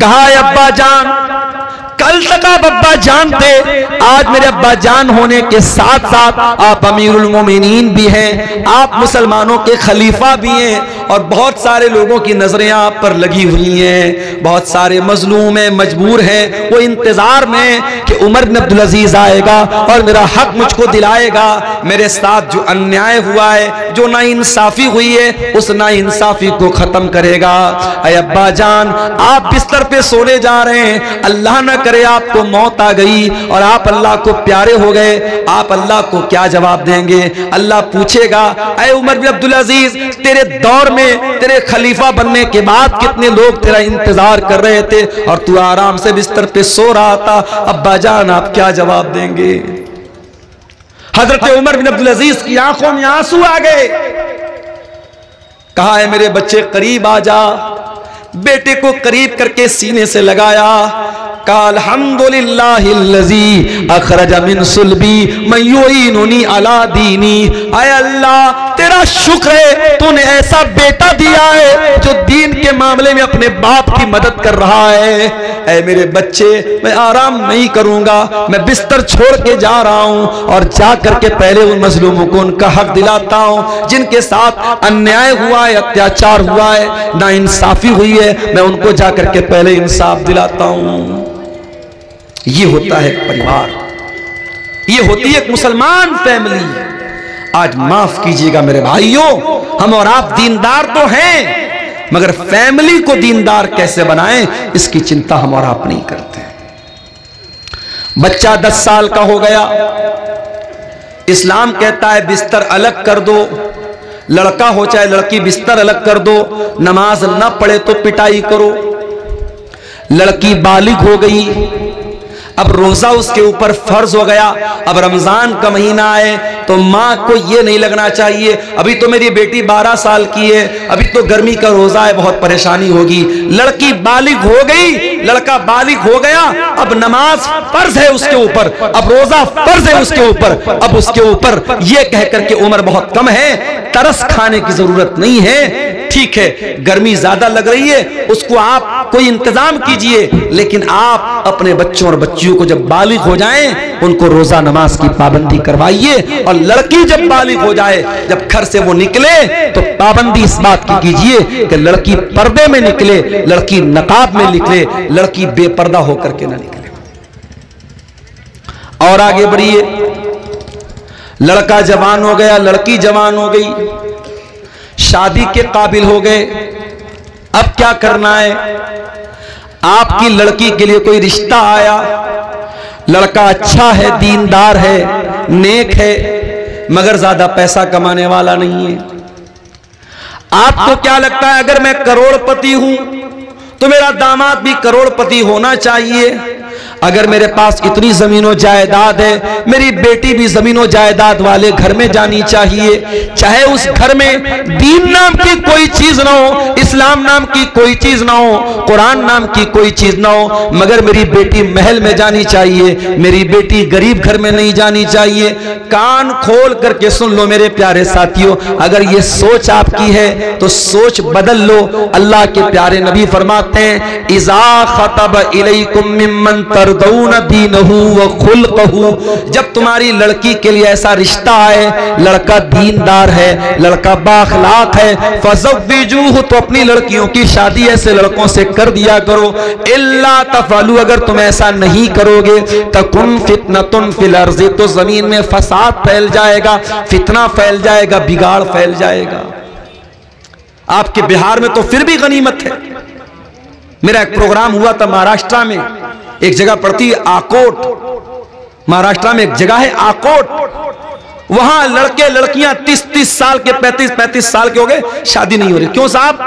A: कहा अब्बा जान, कल तक आप अब्बा जान थे, आज मेरे अब्बा जान होने के साथ साथ आप अमीरुल मोमिनीन भी हैं, आप मुसलमानों के खलीफा भी हैं, और बहुत सारे लोगों की नजरें आप पर लगी हुई हैं, बहुत सारे मजलूम हैं, मजबूर हैं, वो इंतजार में कि उमर बिन अब्दुल अजीज आएगा और मेरा हक मुझको दिलाएगा, मेरे साथ जो अन्याय हुआ है, जो नाइंसाफी हुई है, उस नाइंसाफी को खत्म करेगा। अय अब्बा जान, आप बिस्तर पे सोने जा रहे हैं, अल्लाह न करे आपको मौत आ गई और आप अल्लाह को प्यारे हो गए, आप अल्लाह को क्या जवाब देंगे? अल्लाह पूछेगा, अय उमर बिन अब्दुल अजीज, तेरे दौर में तेरे खलीफा बनने के बाद कितने लोग तेरा इंतजार कर रहे थे और तू आराम से बिस्तर पे सो रहा था, अब्बा जान आप क्या जवाब देंगे? हजरत उमर बिन अब्दुल अजीज की आंखों में आंसू आ गए। कहा है मेरे बच्चे करीब आ जा, बेटे को करीब करके सीने से लगाया, कहा अल्हम्दुलिल्लाहिल्लज़ी अखरज मिन सुल्बी मन युईनुनी अला दीनी। आय अल्लाह तेरा शुक्र है, तूने ऐसा बेटा दिया है जो दीन के मामले में अपने बाप की मदद कर रहा है। ऐ मेरे बच्चे, मैं आराम नहीं करूंगा, मैं बिस्तर छोड़ के जा रहा हूं और जा करके पहले उन मजलूमों को उनका हक दिलाता हूं, जिनके साथ अन्याय हुआ है, अत्याचार हुआ है, नाइंसाफी हुई है, मैं उनको जा करके पहले इंसाफ दिलाता हूं। ये होता है परिवार, ये होती है एक मुसलमान फैमिली। आज माफ कीजिएगा मेरे भाइयों, हम और आप दीनदार तो हैं, मगर फैमिली को दीनदार कैसे बनाएं इसकी चिंता हम और आप नहीं करते। बच्चा 10 साल का हो गया, इस्लाम कहता है बिस्तर अलग कर दो, लड़का हो चाहे लड़की बिस्तर अलग कर दो, नमाज ना पढ़े तो पिटाई करो। लड़की बालिग हो गई, अब रोजा उसके ऊपर फर्ज हो गया, अब रमजान का महीना है तो माँ को ये नहीं लगना चाहिए अभी तो मेरी बेटी 12 साल की है, अभी तो गर्मी का रोजा है, बहुत परेशानी होगी। लड़की बालिग हो गई, लड़का बालिग हो गया, अब नमाज फर्ज है उसके ऊपर, अब रोजा फर्ज है उसके ऊपर, अब उसके ऊपर ये कह करके उम्र बहुत कम है, तरस खाने की जरूरत नहीं है। ठीक है गर्मी ज्यादा लग रही है, उसको आप कोई इंतजाम कीजिए, लेकिन आप अपने बच्चों और बच्चियों को जब बालिग हो जाएं उनको रोजा नमाज की पाबंदी करवाइए। और लड़की जब बालिग हो जाए, जब घर से वो निकले तो पाबंदी इस बात की कीजिए कि लड़की पर्दे में निकले, लड़की नकाब में निकले, लड़की बेपर्दा होकर के ना निकले। और आगे बढ़िए, लड़का जवान हो गया, लड़की जवान हो गई, शादी के काबिल हो गए, अब क्या करना है? आपकी लड़की के लिए कोई रिश्ता आया, लड़का अच्छा है, दीनदार है, नेक है, मगर ज्यादा पैसा कमाने वाला नहीं है। आपको क्या लगता है अगर मैं करोड़पति हूं तो मेरा दामाद भी करोड़पति होना चाहिए? अगर मेरे पास इतनी जमीनों जायदाद है, मेरी बेटी भी जमीनों जायदाद वाले घर में जानी चाहिए, चाहे उस घर में दीन नाम की कोई चीज ना हो, इस्लाम नाम की कोई चीज ना हो, कुरान नाम की कोई चीज ना हो, मगर मेरी बेटी महल में जानी चाहिए, मेरी बेटी गरीब घर में नहीं जानी चाहिए। कान खोल करके सुन लो मेरे प्यारे साथियों, अगर ये सोच आपकी है तो सोच बदल लो। अल्लाह के प्यारे नबी फरमाते हैं, इज़ा खतब इलैकुम मिम्मन तरदौन दीनहु व खुल्क़हु, जब तुम्हारी लड़की के लिए ऐसा रिश्ता आए, लड़का दीनदार है, लड़का बाखलाक है, फज़व्विजूहु, तो अपनी लड़कियों की शादी ऐसे लड़कों से कर दिया करो। इल्ला तफ़अलू, अगर तुम ऐसा नहीं करोगे, तकुन फितनतुन फिल अर्ज़ि, तो जमीन में फसाद फैल जाएगा, फितना फैल जाएगा, बिगाड़ फैल जाएगा। आपके बिहार में तो फिर भी गनीमत है। मेरा एक प्रोग्राम हुआ था महाराष्ट्र में, एक जगह पड़ती है आकोट, महाराष्ट्र में एक जगह है आकोट, वहां लड़के लड़कियां 30-30 साल के, 35-35 साल के हो गए, शादी नहीं हो रही। क्यों साहब?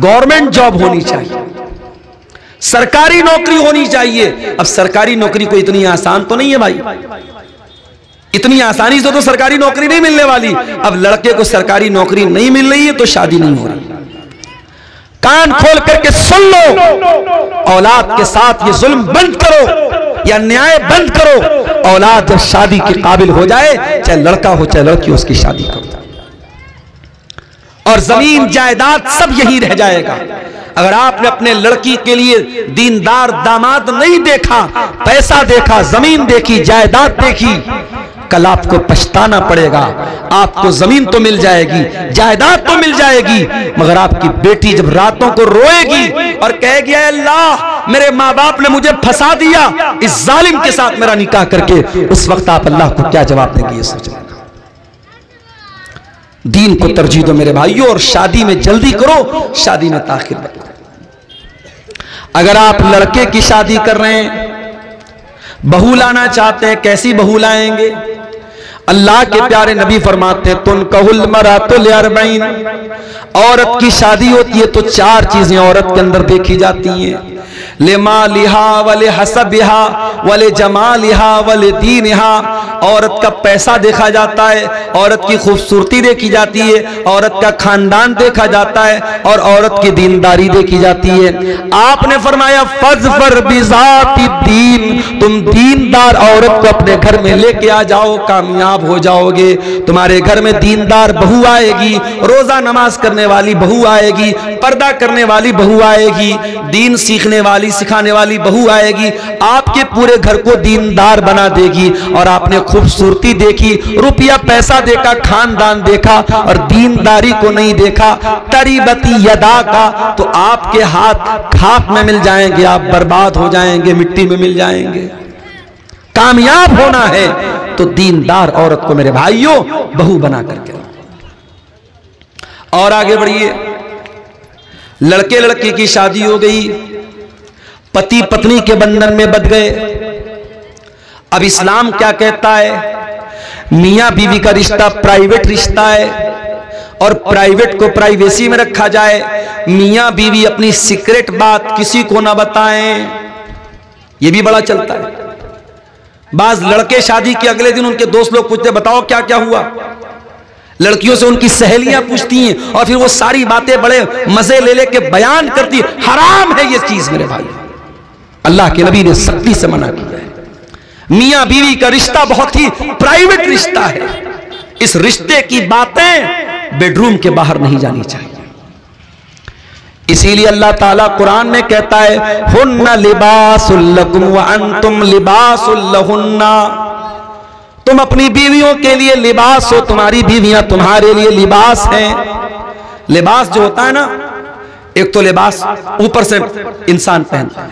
A: गवर्नमेंट जॉब होनी चाहिए, सरकारी नौकरी होनी चाहिए। अब सरकारी नौकरी कोई इतनी आसान तो नहीं है भाई, इतनी आसानी से तो सरकारी नौकरी नहीं मिलने वाली। अब लड़के को सरकारी नौकरी नहीं मिल रही है तो शादी नहीं हो रही। कान खोल करके सुन लो औलाद के साथ ये जुल्म बंद करो, या न्याय बंद करो। औलाद जब शादी के काबिल हो जाए, चाहे लड़का हो चाहे लड़की, उसकी शादी करो, और जमीन जायदाद सब यही रह जाएगा। अगर आपने अपने लड़की के लिए दीनदार दामाद नहीं देखा, पैसा देखा, जमीन देखी, जायदाद देखी, कल आपको पछताना पड़ेगा। आपको जमीन तो मिल जाएगी, जायदाद तो मिल जाएगी, मगर आपकी बेटी जब रातों को रोएगी और कहेगी अल्लाह मेरे माँ बाप ने मुझे फंसा दिया इस जालिम के साथ मेरा निकाह करके, उस वक्त आप अल्लाह को क्या जवाब देंगे? ये सोचना। दीन को तरजीह दो मेरे भाइयों, और शादी में जल्दी करो, शादी में ताखिर मत करो। अगर आप लड़के की शादी कर रहे हैं, बहू लाना चाहते हैं, कैसी बहू लाएंगे? अल्लाह के प्यारे नबी फरमाते हैं तुनकहुल मरातुल अर्बईन, औरत की शादी होती है तो 4 चीजें औरत के अंदर देखी जाती हैं। लिमालिहा वले हसबिहा वले जमालिहा वले दीनिहा, औरत का पैसा देखा जाता है, औरत की खूबसूरती देखी जाती है, औरत का खानदान देखा जाता है, और औरत की दीनदारी देखी जाती है। आपने फरमाया फज़फर बिज़ाति दीन, तुम दीनदार औरत को अपने घर में लेके आ जाओ, कामयाब हो जाओगे। तुम्हारे घर में दीनदार बहू आएगी, रोजा नमाज करने वाली बहू आएगी, पर्दा करने वाली बहू आएगी, दीन सीखने वाली सिखाने वाली बहू आएगी, आपके पूरे घर को दीनदार बना देगी। और आपने खूबसूरती देखी, रुपया पैसा देखा, खानदान देखा, और दीनदारी को नहीं देखा, तरीबती यदा का, तो आपके हाथ खाक में मिल जाएंगे, आप बर्बाद हो जाएंगे, मिट्टी में मिल जाएंगे। कामयाब होना है तो दीनदार औरत को मेरे भाइयों बहू बना करके। और आगे बढ़िए, लड़के लड़की की शादी हो गई, पति पत्नी के बंधन में बंध गए। अब इस्लाम क्या कहता है? मियां बीवी का रिश्ता प्राइवेट रिश्ता है, और प्राइवेट को प्राइवेसी में रखा जाए। मियां बीवी अपनी सीक्रेट बात किसी को ना बताएं, यह भी बड़ा चलता है। बाज लड़के शादी के अगले दिन उनके दोस्त लोग पूछते बताओ क्या क्या हुआ, लड़कियों से उनकी सहेलियां पूछती हैं, और फिर वो सारी बातें बड़े मजे ले लेके बयान करती। हराम है ये चीज मेरे भाई, अल्लाह के नबी ने सख्ती से मना किया है। मियां बीवी का रिश्ता बहुत ही प्राइवेट रिश्ता है, इस रिश्ते की बातें बेडरूम के बाहर नहीं जानी चाहिए। इसीलिए अल्लाह ताला कुरान में कहता है हुन्ना लिबासुल लकुम व अंतुम लिबासुल लहुन्ना, तुम अपनी बीवियों के लिए लिबास हो, तुम्हारी बीवियां तुम्हारे लिए लिबास हैं। लिबास जो होता है ना, एक तो लिबास ऊपर से इंसान पहनता है,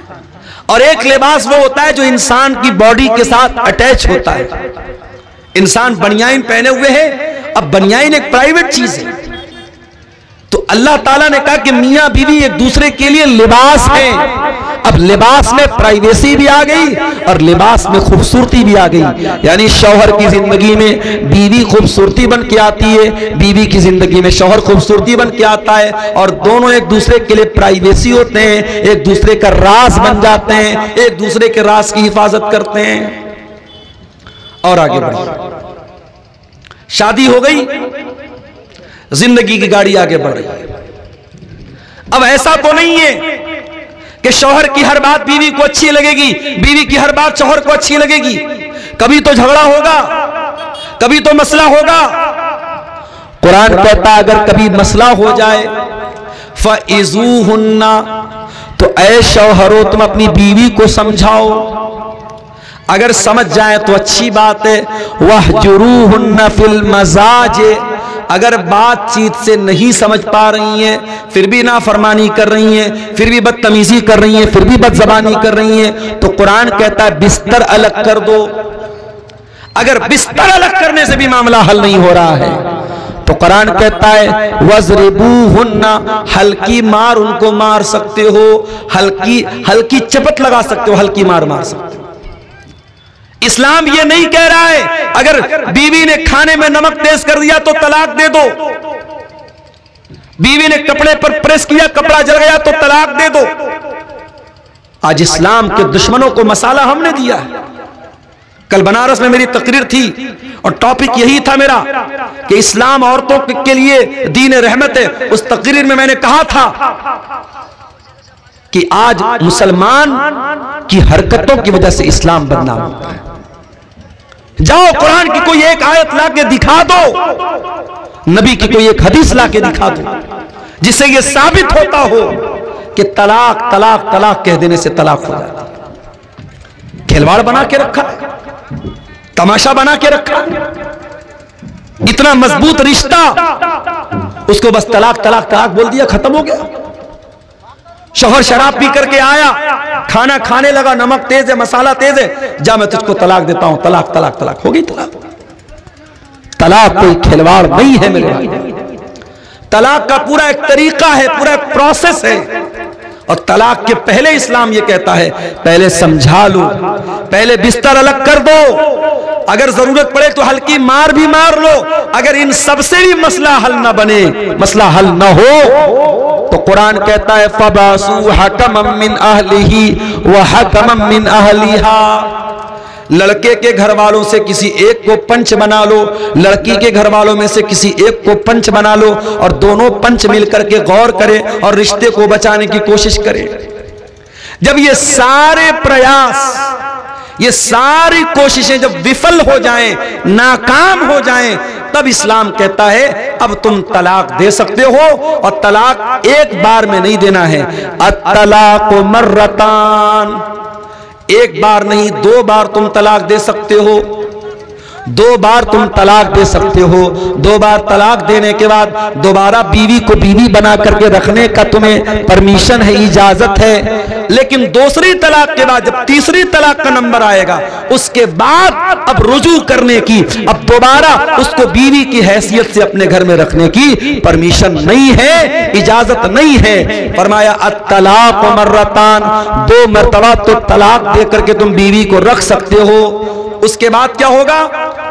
A: और एक लिबास वो होता है जो इंसान की बॉडी के साथ अटैच होता है। इंसान बनियाइन पहने हुए है, अब बनियाइन एक प्राइवेट चीज है, तो अल्लाह ताला ने कहा कि मियां बीवी एक दूसरे के लिए लिबास हैं। अब लिबास में प्राइवेसी भी आ गई और लिबास में खूबसूरती भी आ गई, यानी शौहर की जिंदगी में बीवी खूबसूरती बन के आती है, बीवी की जिंदगी में शौहर खूबसूरती बन के आता है, और दोनों एक दूसरे के लिए प्राइवेसी होते हैं, एक दूसरे का राज बन जाते हैं, एक दूसरे के राज की हिफाजत करते हैं। और आगे बढ़िए, शादी हो गई, जिंदगी की गाड़ी आगे बढ़ रही है। अब ऐसा तो नहीं है कि शौहर की हर बात बीवी को अच्छी लगेगी, बीवी की हर बात शौहर को अच्छी लगेगी। कभी तो झगड़ा होगा, कभी तो मसला होगा। कुरान कहता है अगर कभी मसला हो जाए फ़इज़ूहुन्ना, तो ऐ शौहरो तुम अपनी बीवी को समझाओ, अगर समझ जाए तो अच्छी बात है। वहजुरूहुन्ना फिल मज़ाज, अगर बातचीत से नहीं समझ पा रही हैं, फिर भी नाफरमानी कर रही हैं, फिर भी बदतमीजी कर रही हैं, फिर भी बदज़बानी कर रही हैं, तो कुरान कहता है बिस्तर अलग कर दो। अगर बिस्तर अलग करने से भी मामला हल नहीं हो रहा है तो कुरान कहता है वज़रिबूहुन्ना, हल्की मार उनको मार सकते हो, हल्की चपत लगा सकते हो, हल्की मार मार सकते हो। इस्लाम ये नहीं कह रहा है अगर बीवी ने खाने में नमक तेज कर दिया तो तलाक दे दो, बीवी ने कपड़े पर प्रेस किया, कपड़ा जल गया तो तलाक दे दो। आज इस्लाम के दुश्मनों को मसाला हमने दिया है। कल बनारस में मेरी तकरीर थी और टॉपिक यही था मेरा कि इस्लाम औरतों के लिए दीन रहमत है। उस तकरीर में मैंने कहा था कि आज मुसलमान की हरकतों की वजह से इस्लाम बदनाम होता है। जाओ कुरान की कोई एक आयत ला के दिखा दो, नबी की कोई एक हदीस ला के दिखा दो, जिससे यह साबित होता हो कि तलाक तलाक तलाक कह देने से तलाक हो जाता है। खिलवाड़ बना के रखा, तमाशा बना के रखा, इतना मजबूत रिश्ता, उसको बस तलाक तलाक तलाक बोल दिया, खत्म हो गया। शौहर शराब पी करके आया, खाना खाने लगा, नमक तेज है, मसाला तेज है, जा मैं तुझको तलाक देता हूं, तलाक तलाक तलाक हो गई तलाक। तलाक कोई खिलवाड़ नहीं है मेरे भाई। तलाक का पूरा एक तरीका है, पूरा एक प्रोसेस है। और तलाक के पहले इस्लाम ये कहता है पहले समझा लो, पहले बिस्तर अलग कर दो, अगर जरूरत पड़े तो हल्की मार भी मार लो। अगर इन सबसे भी मसला हल ना बने, मसला हल ना हो, तो कुरान कहता है फबासु हकमम मिन अहलिही व हकमम मिन अहलिहा। लड़के के घर वालों से किसी एक को पंच बना लो, लड़की के घर वालों में से किसी एक को पंच बना लो, और दोनों पंच मिलकर के गौर करें और रिश्ते को बचाने की कोशिश करें। जब ये सारे प्रयास, ये सारी कोशिशें जब विफल हो जाएं, नाकाम हो जाएं, तब इस्लाम कहता है अब तुम तलाक दे सकते हो। और तलाक एक बार में नहीं देना है, अत-तलाक़ मर्रतान, एक बार नहीं 2 बार तुम तलाक दे सकते हो, 2 बार तुम तलाक दे सकते हो। 2 बार तलाक देने के बाद दोबारा बीवी को बीवी बना करके रखने का तुम्हें परमिशन है, इजाजत है। लेकिन दूसरी तलाक के बाद जब तीसरी तलाक का नंबर आएगा, उसके बाद अब रुजू करने की, अब दोबारा उसको बीवी की हैसियत से अपने घर में रखने की परमिशन नहीं है, इजाजत नहीं है। फरमाया अत-तलाक़ मर्रतान, 2 मरतबा तो तलाक दे करके तुम बीवी को रख सकते हो। उसके बाद क्या होगा?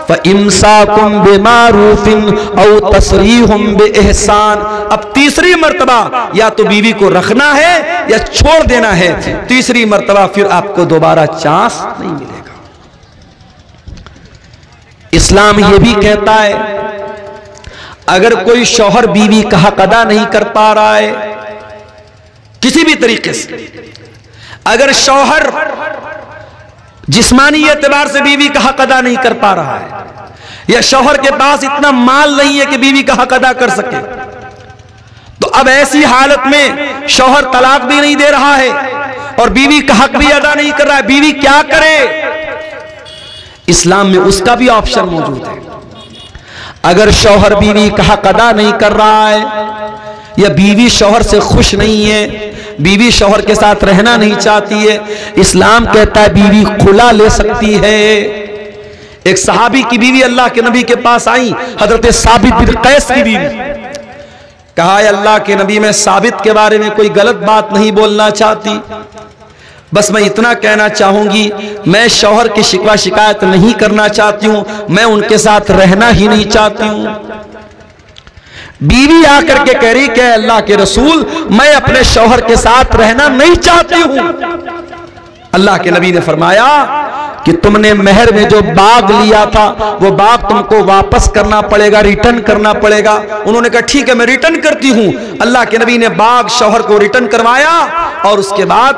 A: फ़इम्साकुम बिमारूफिन औ तसरीहुम बिइहसान। अब तीसरी मर्तबा या तो बीवी को रखना है या छोड़ देना है, तीसरी मर्तबा फिर आपको दोबारा चांस नहीं मिलेगा। इस्लाम यह भी कहता है अगर कोई शौहर बीवी का हक अदा नहीं कर पा रहा है किसी भी तरीके से, अगर शौहर जिस्मानी एतबार से बीवी का हक अदा नहीं कर पा रहा है, या शौहर के पास इतना माल नहीं है कि बीवी का हक अदा कर सके, तो अब ऐसी हालत में शौहर तलाक भी नहीं दे रहा है और बीवी का हक भी अदा नहीं कर रहा है, बीवी क्या करे? इस्लाम में उसका भी ऑप्शन मौजूद है। अगर शौहर बीवी का हक अदा नहीं कर रहा है, या बीवी शौहर से खुश नहीं है, बीवी शौहर के साथ रहना नहीं चाहती है, इस्लाम कहता है बीवी खुला ले सकती है। एक सहाबी की बीवी अल्लाह के नबी के पास आई, हजरत साबित बिन कैस की बीवी। कहा अल्लाह के नबी, मैं साबित के बारे में कोई गलत बात नहीं बोलना चाहती, बस मैं इतना कहना चाहूंगी, मैं शौहर की शिकवा शिकायत नहीं करना चाहती हूं, मैं उनके साथ रहना ही नहीं चाहती हूं। बीवी आकर के कह रही कि अल्लाह के रसूल, मैं अपने शौहर के साथ रहना नहीं चाहती हूं। अल्लाह के नबी ने फरमाया कि तुमने मेहर में जो बाग लिया था वो बाग तुमको वापस करना पड़ेगा, रिटर्न करना पड़ेगा। उन्होंने कहा ठीक है मैं रिटर्न करती हूं। अल्लाह के नबी ने बाग शौहर को रिटर्न करवाया और उसके बाद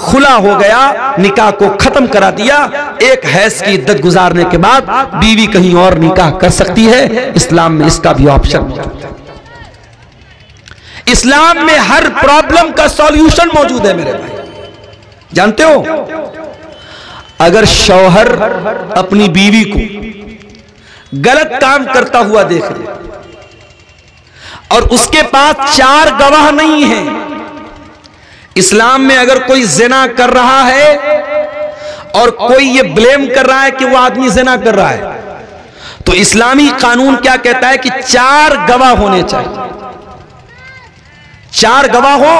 A: खुला हो गया, निकाह को खत्म करा दिया। एक हैज की इद्दत गुजारने के बाद बीवी कहीं और निकाह कर सकती है। इस्लाम में इसका भी ऑप्शन मौजूद है। इस्लाम में हर प्रॉब्लम का सॉल्यूशन मौजूद है मेरे भाई। जानते हो, अगर शौहर अपनी बीवी को गलत काम करता हुआ देख ले और उसके पास 4 गवाह नहीं है, इस्लाम में अगर कोई जिना कर रहा है और कोई ये ब्लेम कर रहा है कि वो आदमी जिना कर रहा है, तो इस्लामी कानून क्या कहता है कि 4 गवाह होने चाहिए। 4 गवाह हो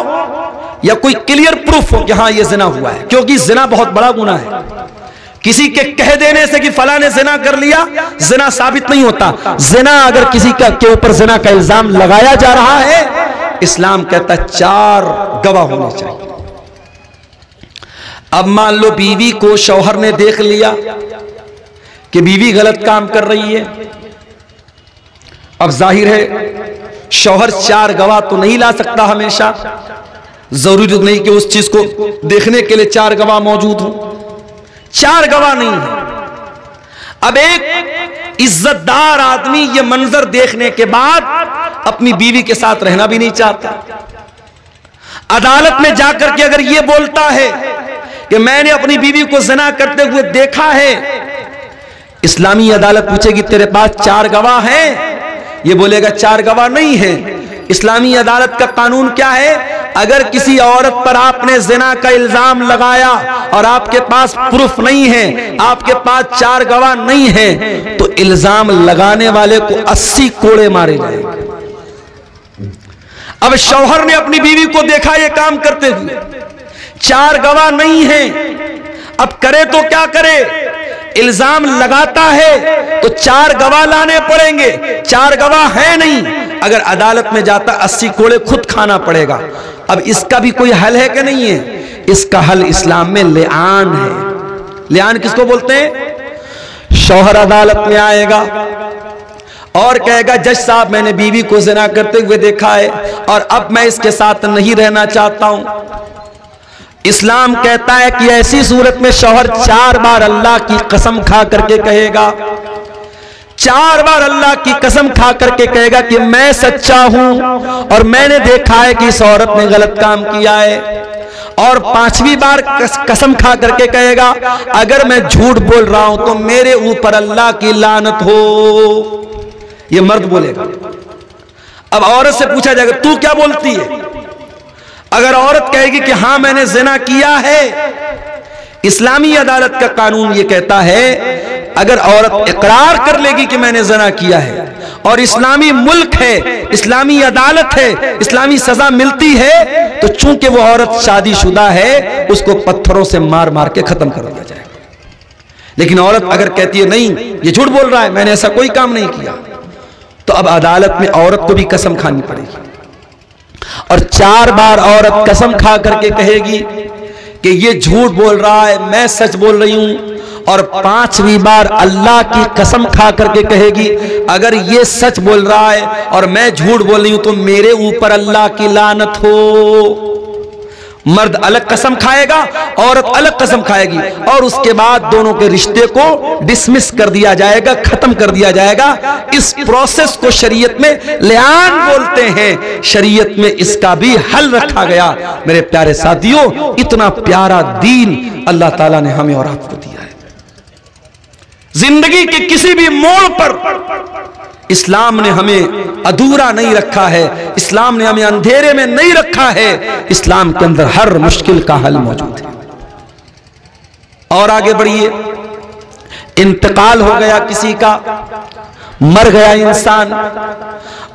A: या कोई क्लियर प्रूफ हो कि हाँ ये जिना हुआ है, क्योंकि जिना बहुत बड़ा गुनाह है। किसी के कह देने से कि फला ने जिना कर लिया जिना साबित नहीं होता। जिना अगर किसी के ऊपर जिना का इल्जाम लगाया जा रहा है, इस्लाम कहता है 4 गवाह होने चाहिए। अब मान लो बीवी को शौहर ने देख लिया कि बीवी गलत काम कर रही है, अब जाहिर है शौहर 4 गवाह तो नहीं ला सकता हमेशा, जरूरी नहीं कि उस चीज को देखने के लिए 4 गवाह मौजूद हो। 4 गवाह नहीं है। अब एक इज्जतदार आदमी ये मंजर देखने के बाद अपनी बीवी के साथ रहना भी नहीं चाहता। अदालत में जाकर के अगर ये बोलता है कि मैंने अपनी बीवी को ज़िना करते हुए देखा है, इस्लामी अदालत पूछेगी तेरे पास 4 गवाह हैं? ये बोलेगा 4 गवाह नहीं है। इस्लामी अदालत का कानून क्या है? अगर किसी औरत पर आपने ज़िना का इल्जाम लगाया और आपके पास प्रूफ नहीं है, आपके पास 4 गवाह नहीं है, तो इल्जाम लगाने वाले को 80 कोड़े मारे जाएंगे। अब शौहर ने अपनी बीवी को देखा ये काम करते हुए, 4 गवाह नहीं है, अब करे तो क्या करे? इल्जाम लगाता है तो 4 गवाह लाने पड़ेंगे, 4 गवाह है नहीं। अगर अदालत में जाता 80 कोड़े खुद खाना पड़ेगा। अब इसका भी कोई हल है कि नहीं है? इसका हल इस्लाम में लिआन है। लिआन किसको बोलते हैं? शौहर अदालत में आएगा और कहेगा जज साहब मैंने बीवी को ज़िना करते हुए देखा है और अब मैं इसके साथ नहीं रहना चाहता हूं। इस्लाम कहता है कि ऐसी सूरत में शौहर 4 बार अल्लाह की कसम खा करके कहेगा, 4 बार अल्लाह की कसम खा करके कहेगा कि मैं सच्चा हूं और मैंने देखा है कि इस औरत ने गलत काम किया है। और 5वीं बार कसम खा करके कहेगा अगर मैं झूठ बोल रहा हूं तो मेरे ऊपर अल्लाह की लानत हो। यह मर्द बोलेगा। अब औरत से पूछा जाएगा तू क्या बोलती है? अगर औरत कहेगी कि हां मैंने ज़िना किया है, इस्लामी अदालत का कानून यह कहता है अगर औरत इकरार कर लेगी कि मैंने ज़िना किया है और इस्लामी मुल्क है, इस्लामी अदालत है, इस्लामी सजा मिलती है, तो चूंकि वो औरत शादीशुदा है उसको पत्थरों से मार मार के खत्म कर दिया जाएगा। लेकिन औरत अगर कहती है नहीं ये झूठ बोल रहा है, मैंने ऐसा कोई काम नहीं किया, तो अब अदालत में औरत को भी कसम खानी पड़ेगी और 4 बार औरत कसम खा करके कहेगी कि ये झूठ बोल रहा है, मैं सच बोल रही हूं। और 5वीं बार अल्लाह की कसम खा करके कहेगी अगर ये सच बोल रहा है और मैं झूठ बोल रही हूं तो मेरे ऊपर अल्लाह की लानत हो। मर्द अलग कसम खाएगा, औरत अलग कसम खाएगी और उसके बाद दोनों के रिश्ते को डिसमिस कर दिया जाएगा, खत्म कर दिया जाएगा। इस प्रोसेस को शरीयत में लिआन बोलते हैं। शरीयत में इसका भी हल रखा गया। मेरे प्यारे साथियों, इतना प्यारा दीन अल्लाह ताला ने हमें और आपको दिया है। जिंदगी के किसी भी मोड़ पर इस्लाम ने हमें अधूरा नहीं रखा है, इस्लाम ने हमें अंधेरे में नहीं रखा है। इस्लाम के अंदर हर मुश्किल का हल मौजूद है। और आगे बढ़िए, इंतकाल हो गया किसी का, मर गया इंसान,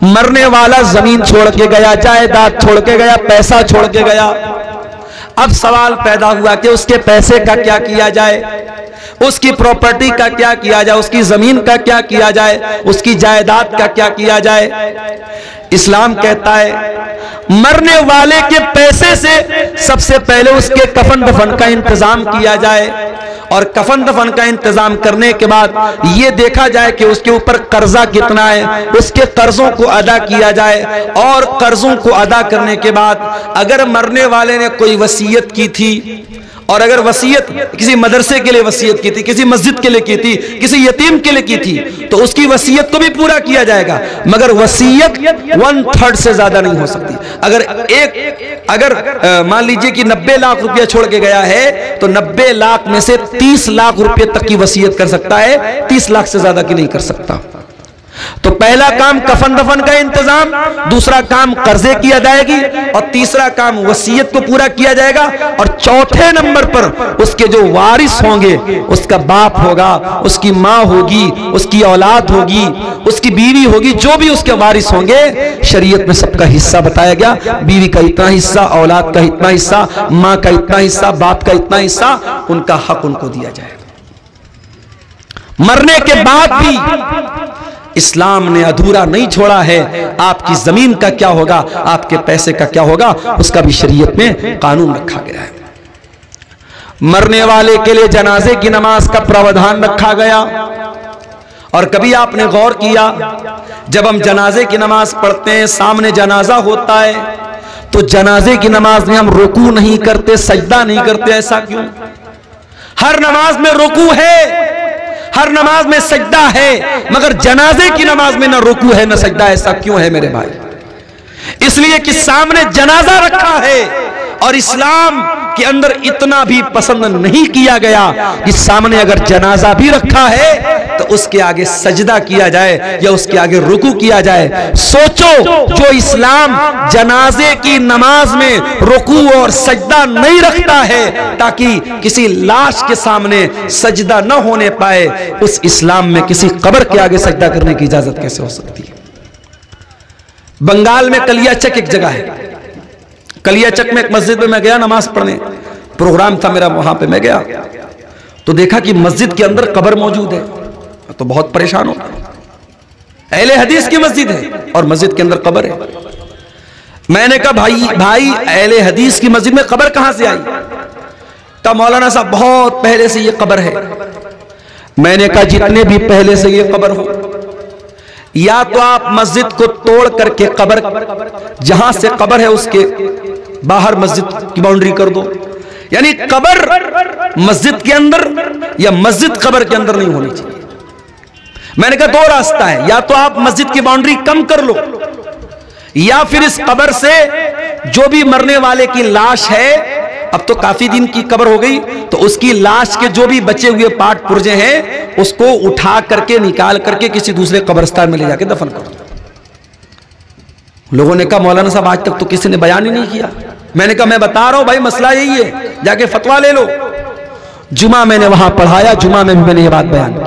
A: मरने वाला जमीन छोड़ के गया, जायदाद छोड़ के गया, पैसा छोड़ के गया। अब सवाल पैदा हुआ कि उसके पैसे का क्या किया जाए, उसकी प्रॉपर्टी का क्या किया जाए, उसकी जमीन का क्या किया जाए, उसकी जायदाद का क्या किया जाए। इस्लाम कहता है मरने वाले के पैसे से सबसे पहले उसके कफन दफन का इंतजाम किया जाए और कफन दफन का इंतजाम करने के बाद यह देखा जाए कि उसके ऊपर कर्जा कितना है, उसके कर्जों को अदा किया जाए। और कर्जों को अदा करने के बाद अगर मरने वाले ने कोई वसीयत की थी और अगर वसीयत किसी मदरसे के लिए वसीयत की थी, किसी मस्जिद के लिए की थी, किसी यतीम के लिए की थी, तो उसकी वसीयत को भी पूरा किया जाएगा। मगर वसीयत 1/3 से ज्यादा नहीं हो सकती। अगर मान लीजिए कि 90 लाख रुपया छोड़ के गया है तो 90 लाख में से 30 लाख रुपए तक की वसीयत कर सकता है, 30 लाख से ज्यादा की नहीं कर सकता। तो पहला काम कफन दफन का इंतजाम, दूसरा काम कर्जे की अदायगी और तीसरा काम वसीयत को पूरा किया जाएगा। और चौथे नंबर पर उसके जो वारिस होंगे, उसका बाप होगा, उसकी माँ होगी, उसकी औलाद होगी, उसकी बीवी होगी, जो भी उसके वारिस होंगे, शरीयत में सबका हिस्सा बताया गया। बीवी का इतना हिस्सा, औलाद का इतना हिस्सा, माँ का इतना हिस्सा, बाप का इतना हिस्सा, उनका हक उनको दिया जाएगा। मरने के बाद भी इस्लाम ने अधूरा नहीं छोड़ा है। आपकी जमीन का क्या होगा, आपके पैसे का क्या होगा, उसका भी शरीयत में कानून रखा गया है। मरने वाले के लिए जनाजे की नमाज का प्रावधान रखा गया। और कभी आपने गौर किया, जब हम जनाजे की नमाज पढ़ते हैं, सामने जनाजा होता है, तो जनाजे की नमाज में हम रुकू नहीं करते, सजदा नहीं करते, ऐसा क्यों? हर नमाज में रुकू है, हर नमाज में सजदा है, मगर जनाजे की नमाज में ना रुकू है ना सजदा, ऐसा क्यों है मेरे भाई? इसलिए कि सामने जनाजा रखा है और इस्लाम के अंदर इतना भी पसंद नहीं किया गया कि सामने अगर जनाजा भी रखा है तो उसके आगे सजदा किया जाए या उसके आगे रुकू किया जाए। सोचो, जो इस्लाम जनाजे की नमाज में रुकू और सजदा नहीं रखता है ताकि किसी लाश के सामने सजदा न होने पाए, उस इस्लाम में किसी कब्र के आगे सजदा करने की इजाजत कैसे हो सकती है? बंगाल में कलियाचक एक जगह है, कलियाचक में एक मस्जिद में मैं गया नमाज पढ़ने, प्रोग्राम था मेरा, वहां पे मैं गया तो देखा कि मस्जिद के अंदर कब्र मौजूद है, तो बहुत परेशान हो गया। अहले हदीस की मस्जिद है और मस्जिद के अंदर कब्र है। मैंने कहा भाई अहले हदीस की मस्जिद में कब्र कहां से आई? तब मौलाना साहब बहुत पहले से ये कब्र है। मैंने कहा जितने भी पहले से ये कब्र हो, या तो आप मस्जिद को तोड़ करके कब्र, जहां से कब्र है उसके बाहर मस्जिद की बाउंड्री कर दो, यानी कब्र मस्जिद के अंदर या मस्जिद कब्र के अंदर नहीं होनी चाहिए। मैंने कहा दो रास्ता है, या तो आप मस्जिद की बाउंड्री कम कर लो, या फिर इस कब्र से जो भी मरने वाले की लाश है, अब तो काफी दिन की कब्र हो गई, तो उसकी लाश के जो भी बचे हुए पार्ट पुर्जे हैं उसको उठा करके निकाल करके किसी दूसरे कब्रिस्तान में ले जाके दफन कर दो। लोगों ने कहा मौलाना साहब आज तक तो किसी ने बयान ही नहीं किया। मैंने कहा मैं बता रहा हूं भाई, मसला यही है, जाके फतवा ले लो। जुमा मैंने वहां पढ़ाया, जुमा में भी मैंने ये बात बयान की,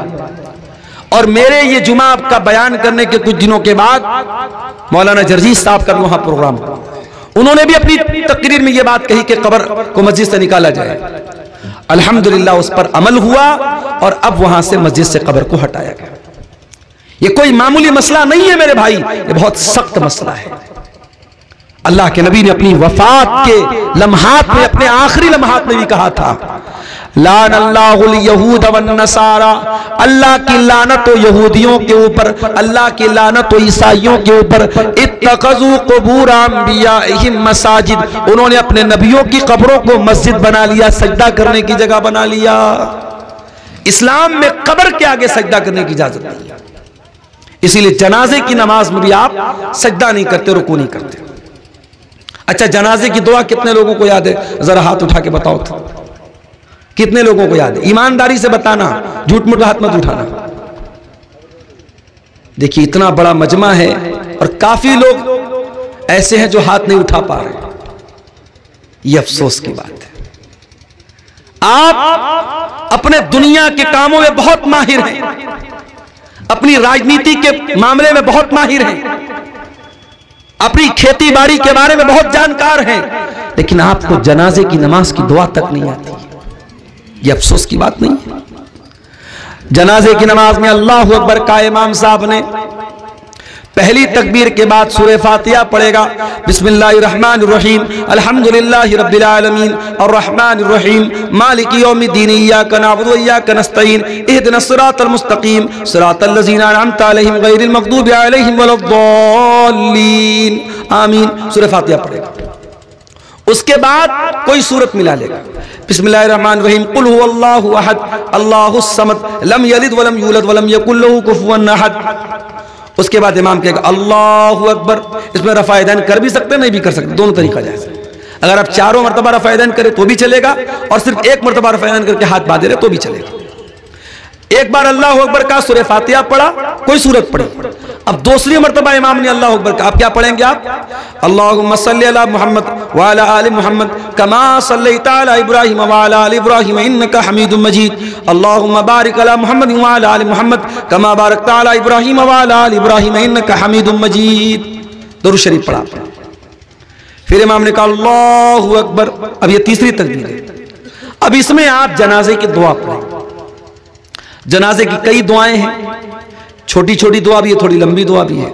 A: और मेरे ये जुमा का बयान करने के कुछ दिनों के बाद मौलाना जर्जीस साहब का भी वहां प्रोग्राम, उन्होंने भी अपनी तकरीर में ये बात कही कि कब्र को मस्जिद से निकाला जाए। अल्हम्दुलिल्लाह उस पर अमल हुआ और अब वहां से मस्जिद से कब्र को हटाया गया। ये कोई मामूली मसला नहीं है मेरे भाई, ये बहुत सख्त मसला है। अल्लाह के नबी ने अपनी वफात के लम्हात में, अपने आखिरी लम्हात में भी कहा था, लानल्लाहुल यहूद वन नसारा, अल्लाह की लानत हो यहूदियों के ऊपर, अल्लाह की लानत हो ईसाइयों के ऊपर, इत्तखज़ू क़ुबूर अंबियाइहिम मसाजिद, उन्होंने अपने नबियों की कब्रों को मस्जिद बना लिया, सजदा करने की जगह बना लिया। इस्लाम में कब्र के आगे सजदा करने की इजाजत नहीं है, इसीलिए जनाजे की नमाज में भी आप सजदा नहीं करते, रुकू नहीं करते। अच्छा, जनाजे की दुआ कितने लोगों को याद है? जरा हाथ उठा के बताओ तो, कितने लोगों को याद है? ईमानदारी से बताना, झूठ मूठ हाथ मत उठाना। देखिए इतना बड़ा मजमा है और काफी लोग ऐसे हैं जो हाथ नहीं उठा पा रहे, ये अफसोस की बात है। आप अपने दुनिया के कामों में बहुत माहिर हैं, अपनी राजनीति के मामले में बहुत माहिर हैं, अपनी खेती बाड़ी के बारे में बहुत जानकार हैं, लेकिन आपको जनाजे की नमाज की दुआ तक नहीं आती। ये अफसोस की बात नहीं है। जनाजे की नमाज में अल्लाहु अकबर का इमाम साहब ने पहली तकबीर के बाद सूरह फातिहा पढ़ेगा, बिस्मिल्लाहिर्रहमानिर्रहीम, अल्हम्दुलिल्लाहि रब्बिल आलमीन, अर्रहमानिर्रहीम, मालिकि यौमिद्दीन, इय्याका नअबुदु व इय्याका नस्तईन, इहदिनस सिरातल मुस्तकीम, सिरातल लज़ीना अनअमता अलैहिम गैरिल मग़दूबि अलैहिम वलद्दॉल्लीन, आमीन। सूरह फातिहा पढ़ेगा, उसके बाद कोई सूरत मिला लेगा, बिस्मिल्लाहिर्रहमानिर्रहीम, कुल हुवल्लाहु अहद, अल्लाहुस समद, लम यलिद वलम यूलद वलम यकुल लहू कुफुवन अहद। उसके बाद इमाम कहेगा अल्लाहु अकबर। इसमें रफ़ा-ए-दैन कर भी सकते, नहीं भी कर सकते, दोनों तरीका जायज़ है। अगर आप चारों मरतबा रफ़ा-ए-दैन करें तो भी चलेगा, और सिर्फ एक मरतबा रफ़ा-ए-दैन करके हाथ बांधे रहे तो भी चलेगा। एक बार अल्लाहु अकबर का, सूरह फातिहा पढ़ा, कोई सूरत पढ़ी, अब दूसरी मरतबा इमाम ने अल्लाहु अकबर का, आप क्या पढ़ेंगे? आप अल्लाहुम्मा सल्लि अला मुहम्मद व अला आलि मुहम्मद कमा सल्लैता अला इब्राहीम व अला आलि इब्राहीम इन्नका हमीदुम मजीद, अल्लाहुम्मा बारिक अला मुहम्मद व अला आलि मुहम्मद कमा बारकता अला इब्राहीम व अला आलि इब्राहीम इन्नका हमीदुम मजीद। दुरूद शरीफ पढ़ा। फिर इमाम ने कहा अल्लाहु अकबर। अब ये तीसरी तकबीर है। अब इसमें आप जनाजे की दुआ पढ़ें। जनाजे की कई दुआएं हैं, छोटी छोटी दुआ भी है, थोड़ी लंबी दुआ भी है।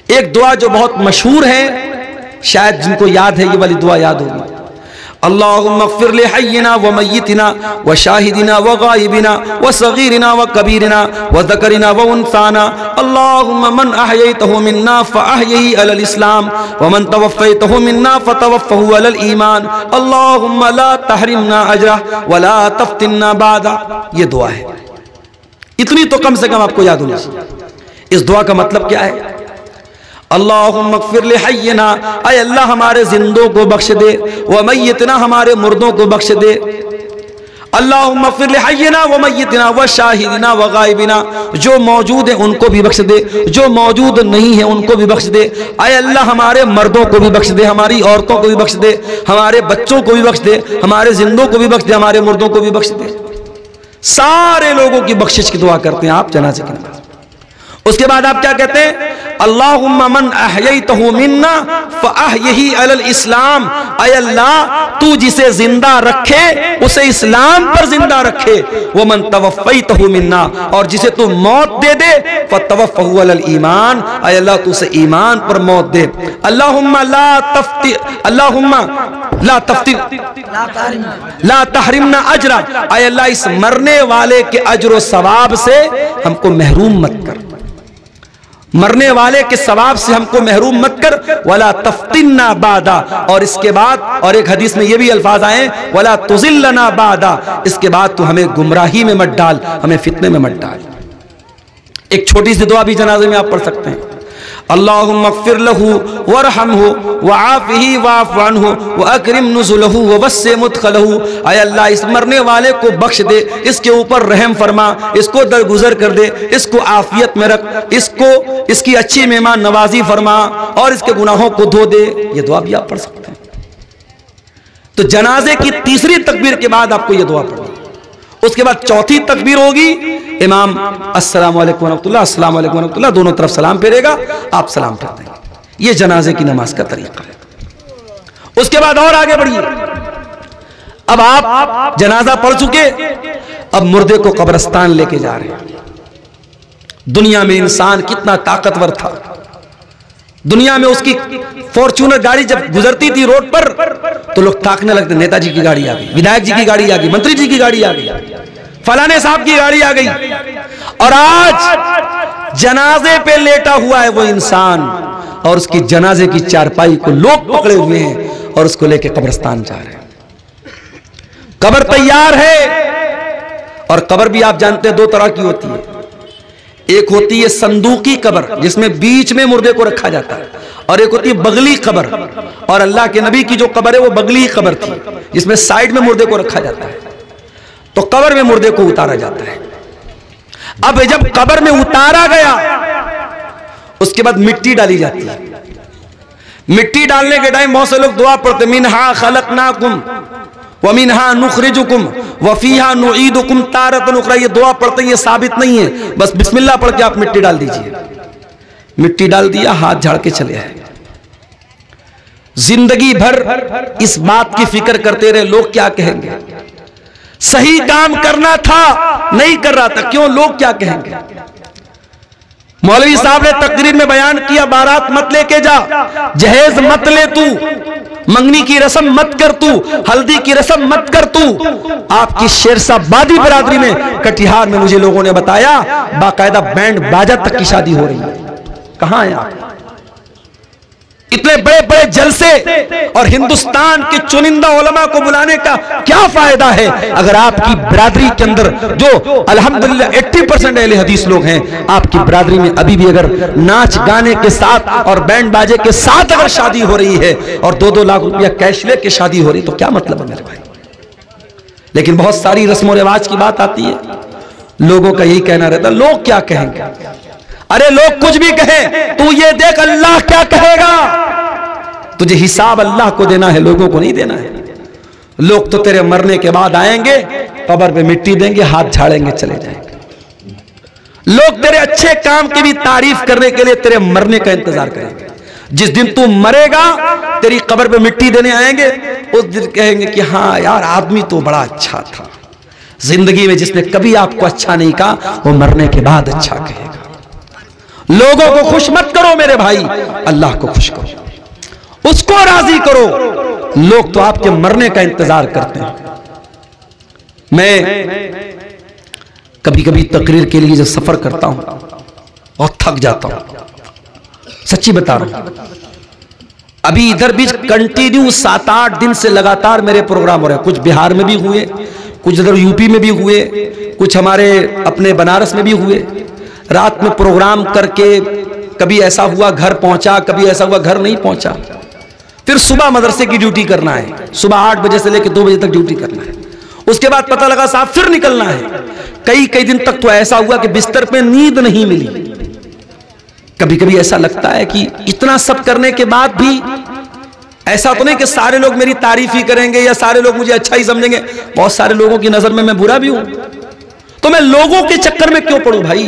A: एक दुआ जो बहुत मशहूर है, शायद जिनको याद है ये वाली दुआ याद होगी, अल्लाहुम्मा ग़फ़िर लि हय्यिना व मय्यितिना व शाहिदिना व गायबिना व सगीरिना व कबीरिना व ज़करिना व उन्साना। अल्लाहुम्मा मन अहयैतहु मिन्ना फ़अहयिही अलल इस्लाम व मन तवफ़्फ़ैतहु मिन्ना फ़तवफ़्फ़हु अलल ईमान। अल्लाहुम्मा ला तहरिमना अजरह व ला तफ़्तिन्ना बादा। ये दुआ है, इतनी तो कम से कम आपको याद होनी चाहिए। इस दुआ का मतलब क्या है? अल्लाहुम्मा ग़फ़िर लि हय्यिना, ऐ अल्लाह हमारे जिंदों को बख्श दे, व मय्यितना हमारे मुर्दों को बख्श दे। अल्लाहुम्मा ग़फ़िर लि हय्यिना व मय्यितना व शाहिदिना व गायबिना, जो मौजूद है उनको भी बख्श दे, जो मौजूद नहीं है उनको भी बख्श दे। ऐ अल्लाह हमारे मर्दों को भी बख्श दे, हमारी औरतों को भी बख्श दे, हमारे बच्चों को भी बख्श दे, हमारे जिंदों को भी बख्श दे, हमारे मुर्दों को भी बख्श दे। सारे लोगों की बख्शिश की दुआ करते हैं आप जनाज़े की नमाज़। उसके बाद आप क्या कहते हैं? अल्लाहुम्मा मन अहयैतहु मिन्ना फ़अहयिही अलल इस्लाम, ऐ अल्लाह तू जिसे जिंदा रखे उसे इस्लाम पर जिंदा रखे। वो मन तवफ़्फ़ैतहु मिन्ना, और जिसे तू मौत दे दे फ़तवफ़्फ़हु अलल ईमान, ऐ अल्लाह तू उसे ईमान पर मौत दे। अल्लाहुम्मा ला तहरिमना अजरा, ऐ अल्लाह इस मरने वाले के अजर व सवाब से हमको महरूम मत कर, मरने वाले के सवाब से हमको महरूम मत कर। वला तफ्तिन्ना बादा, और इसके बाद और एक हदीस में ये भी अल्फाज आए वला तुज़िल्लना बादा, इसके बाद तू हमें गुमराही में मत डाल, हमें फितने में मत डाल। एक छोटी सी दुआ भी जनाजे में आप पढ़ सकते हैं। अल्लाहुम्मा ग़फ़िर लहू वरहमहू वआफ़िही वाफ़ अन्हु व अकरिम नुज़ुलहू व वस्सि मुदख़लहू। ऐ अल्लाह इस मरने वाले को बख्श दे, इसके ऊपर रहम फरमा, इसको दरगुजर कर दे, इसको आफियत में रख, इसको इसकी अच्छी मेहमान नवाजी फरमा और इसके गुनाहों को धो दे। ये दुआ भी आप पढ़ सकते हैं। तो जनाजे की तीसरी तकबीर के बाद आपको ये दुआ पढ़नी। उसके बाद चौथी तकबीर होगी, इमाम अस्सलामु अलैकुम व रहमतुल्लाह, अस्सलामु अलैकुम व रहमतुल्लाह, दोनों तरफ सलाम फेरेगा, आप सलाम फेर देंगे। ये जनाजे की नमाज का तरीका है। उसके बाद और आगे बढ़िए। अब आप जनाजा पढ़ चुके, अब मुर्दे को कब्रिस्तान लेके जा रहे हैं। दुनिया में इंसान कितना ताकतवर था, दुनिया में उसकी फॉर्च्यूनर गाड़ी जब गुजरती थी रोड पर तो लोग ताकने लगते, नेताजी की गाड़ी आ गई, विधायक जी की गाड़ी आ गई, मंत्री जी की गाड़ी आ गई, फलाने साहब की गाड़ी आ गई। और आज जनाजे पे लेटा हुआ है वो इंसान, और उसकी जनाजे की चारपाई को लोग पकड़े हुए हैं और उसको लेके कब्रिस्तान जा रहे हैं। कब्र तैयार है, और कब्र भी आप जानते हैं दो तरह की होती है। एक होती है संदूकी कब्र जिसमें बीच में मुर्दे को रखा जाता है, और एक होती है बगली कब्र। और अल्लाह के नबी की जो कब्र है वो बगली कब्र थी जिसमें साइड में मुर्दे को रखा जाता है। तो कब्र में मुर्दे को उतारा जाता है। अब जब कब्र में उतारा गया उसके बाद मिट्टी डाली जाती है। मिट्टी डालने के टाइम बहुत से लोग दुआ पढ़ते, मिनहा खलकनाकुम व मिनहा नुखरिजुकुम व फीहा नुईदुकुम तारतन उखरा। ये दुआ पढ़ते ये साबित नहीं है, बस बिस्मिल्लाह पढ़ के आप मिट्टी डाल दीजिए। मिट्टी डाल दिया, हाथ झाड़ के चले आए। जिंदगी भर इस बात की फिक्र करते रहे लोग क्या कहेंगे। सही काम करना था, नहीं कर रहा था, क्यों, लोग क्या कहेंगे। मौलवी साहब ने तकरीर में बयान किया, बारात मत लेके जा, जहेज मत ले तू, मंगनी की रस्म मत कर तू, हल्दी की रस्म मत कर तू। आपकी शेरशाहबादी बिरादरी में कटिहार में मुझे लोगों ने बताया बाकायदा बैंड बाजा तक की शादी हो रही है। कहां है आप? इतने बड़े बड़े जलसे और हिंदुस्तान के चुनिंदा उलमा को बुलाने का क्या फायदा है अगर आपकी बिरादरी के अंदर जो अल्हम्दुलिल्लाह 80% अहले हदीस लोग हैं, आपकी बिरादरी में अभी भी अगर नाच गाने के साथ और बैंड बाजे के साथ अगर शादी हो रही है और 2-2 लाख रुपया कैश लेके शादी हो रही, तो क्या मतलब है मेरे भाई। लेकिन बहुत सारी रस्म रिवाज की बात आती है, लोगों का यही कहना रहता, लोग क्या कहेंगे। अरे लोग कुछ भी कहें, तू ये देख अल्लाह क्या कहेगा। तुझे हिसाब अल्लाह को देना है, लोगों को नहीं देना है। लोग तो तेरे मरने के बाद आएंगे, कब्र पे मिट्टी देंगे, हाथ झाड़ेंगे, चले जाएंगे। लोग तेरे अच्छे काम की भी तारीफ करने के लिए तेरे मरने का इंतजार करेंगे। जिस दिन तू मरेगा तेरी कब्र पे मिट्टी देने आएंगे, उस दिन कहेंगे कि हाँ यार आदमी तो बड़ा अच्छा था। जिंदगी में जिसने कभी आपको अच्छा नहीं कहा वो मरने के बाद अच्छा कहेगा। लोगों को खुश मत करो मेरे भाई, अल्लाह को खुश करो, उसको राजी करो। लोग तो आपके मरने का इंतजार करते हैं। मैं कभी कभी तकरीर के लिए जब सफर करता हूं बहुत थक जाता हूं, सच्ची बता रहा हूं। अभी इधर भी कंटिन्यू 7-8 दिन से लगातार मेरे प्रोग्राम हो रहे हैं। कुछ बिहार में भी हुए, कुछ इधर यूपी में भी हुए, कुछ हमारे अपने बनारस में भी हुए। रात में प्रोग्राम करके कभी ऐसा हुआ घर पहुंचा, कभी ऐसा हुआ घर नहीं पहुंचा। फिर सुबह मदरसे की ड्यूटी करना है, सुबह 8 बजे से लेकर 2 बजे तक ड्यूटी करना है। उसके बाद पता लगा साहब फिर निकलना है। कई दिन तक तो ऐसा हुआ कि बिस्तर पे नींद नहीं मिली। कभी कभी ऐसा लगता है कि इतना सब करने के बाद भी ऐसा तो नहीं कि सारे लोग मेरी तारीफ ही करेंगे या सारे लोग मुझे अच्छा ही समझेंगे। बहुत सारे लोगों की नजर में मैं बुरा भी हूं, तो मैं लोगों के चक्कर में क्यों पड़ूं भाई।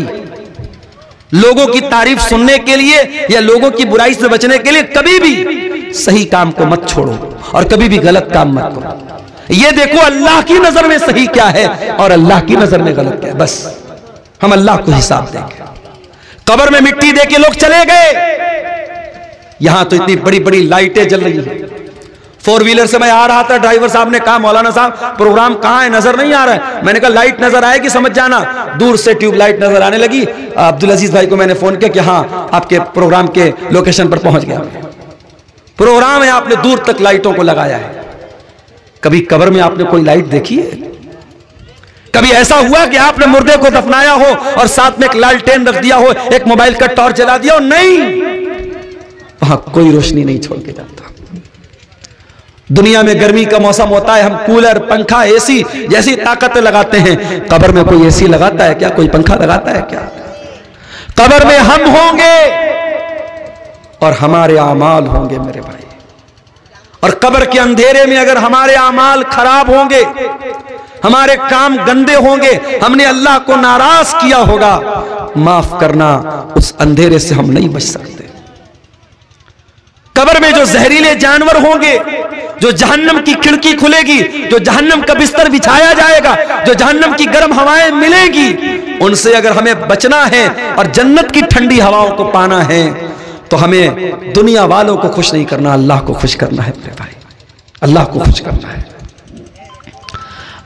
A: लोगों की तारीफ सुनने के लिए या लोगों की बुराई से बचने के लिए कभी भी सही काम को मत छोड़ो और कभी भी गलत काम मत करो। ये देखो अल्लाह की नजर में सही क्या है और अल्लाह की नजर में गलत क्या है, बस हम अल्लाह को हिसाब देंगे। कब्र में मिट्टी दे के लोग चले गए। यहां तो इतनी बड़ी बड़ी लाइटें जल रही हैं। 4 व्हीलर से मैं आ रहा था, ड्राइवर साहब ने कहा मौलाना साहब प्रोग्राम कहां है, नजर नहीं आ रहा है। मैंने कहा लाइट नजर आएगी समझ जाना। दूर से ट्यूबलाइट नजर आने लगी। अब्दुल अजीज भाई को मैंने फोन किया कि हाँ आपके प्रोग्राम के लोकेशन पर पहुंच गया। प्रोग्राम है, आपने दूर तक लाइटों को लगाया है। कभी कब्र में आपने कोई लाइट देखी है? कभी ऐसा हुआ कि आपने मुर्दे को दफनाया हो और साथ में एक लालटेन रख दिया हो, एक मोबाइल का टॉर्च जला दिया हो? नहीं, वहां कोई रोशनी नहीं छोड़ के जाता। दुनिया में गर्मी का मौसम होता है, हम कूलर पंखा एसी जैसी ताकतें लगाते हैं। कब्र में कोई एसी लगाता है क्या? कोई पंखा लगाता है क्या? कब्र में हम होंगे और हमारे आमाल होंगे मेरे भाई। और कब्र के अंधेरे में अगर हमारे आमाल खराब होंगे, हमारे काम गंदे होंगे, हमने अल्लाह को नाराज किया होगा, माफ करना उस अंधेरे से हम नहीं बच सकते। कब्र में जो जहरीले जानवर होंगे, जो जहन्नम की खिड़की खुलेगी, जो जहन्नम का बिस्तर बिछाया जाएगा, जो जहन्नम की गर्म हवाएं मिलेगी, उनसे अगर हमें बचना है और जन्नत की ठंडी हवाओं को पाना है तो हमें दुनिया वालों को खुश नहीं करना, अल्लाह को खुश करना है मेरे भाई, अल्लाह को खुश करना है।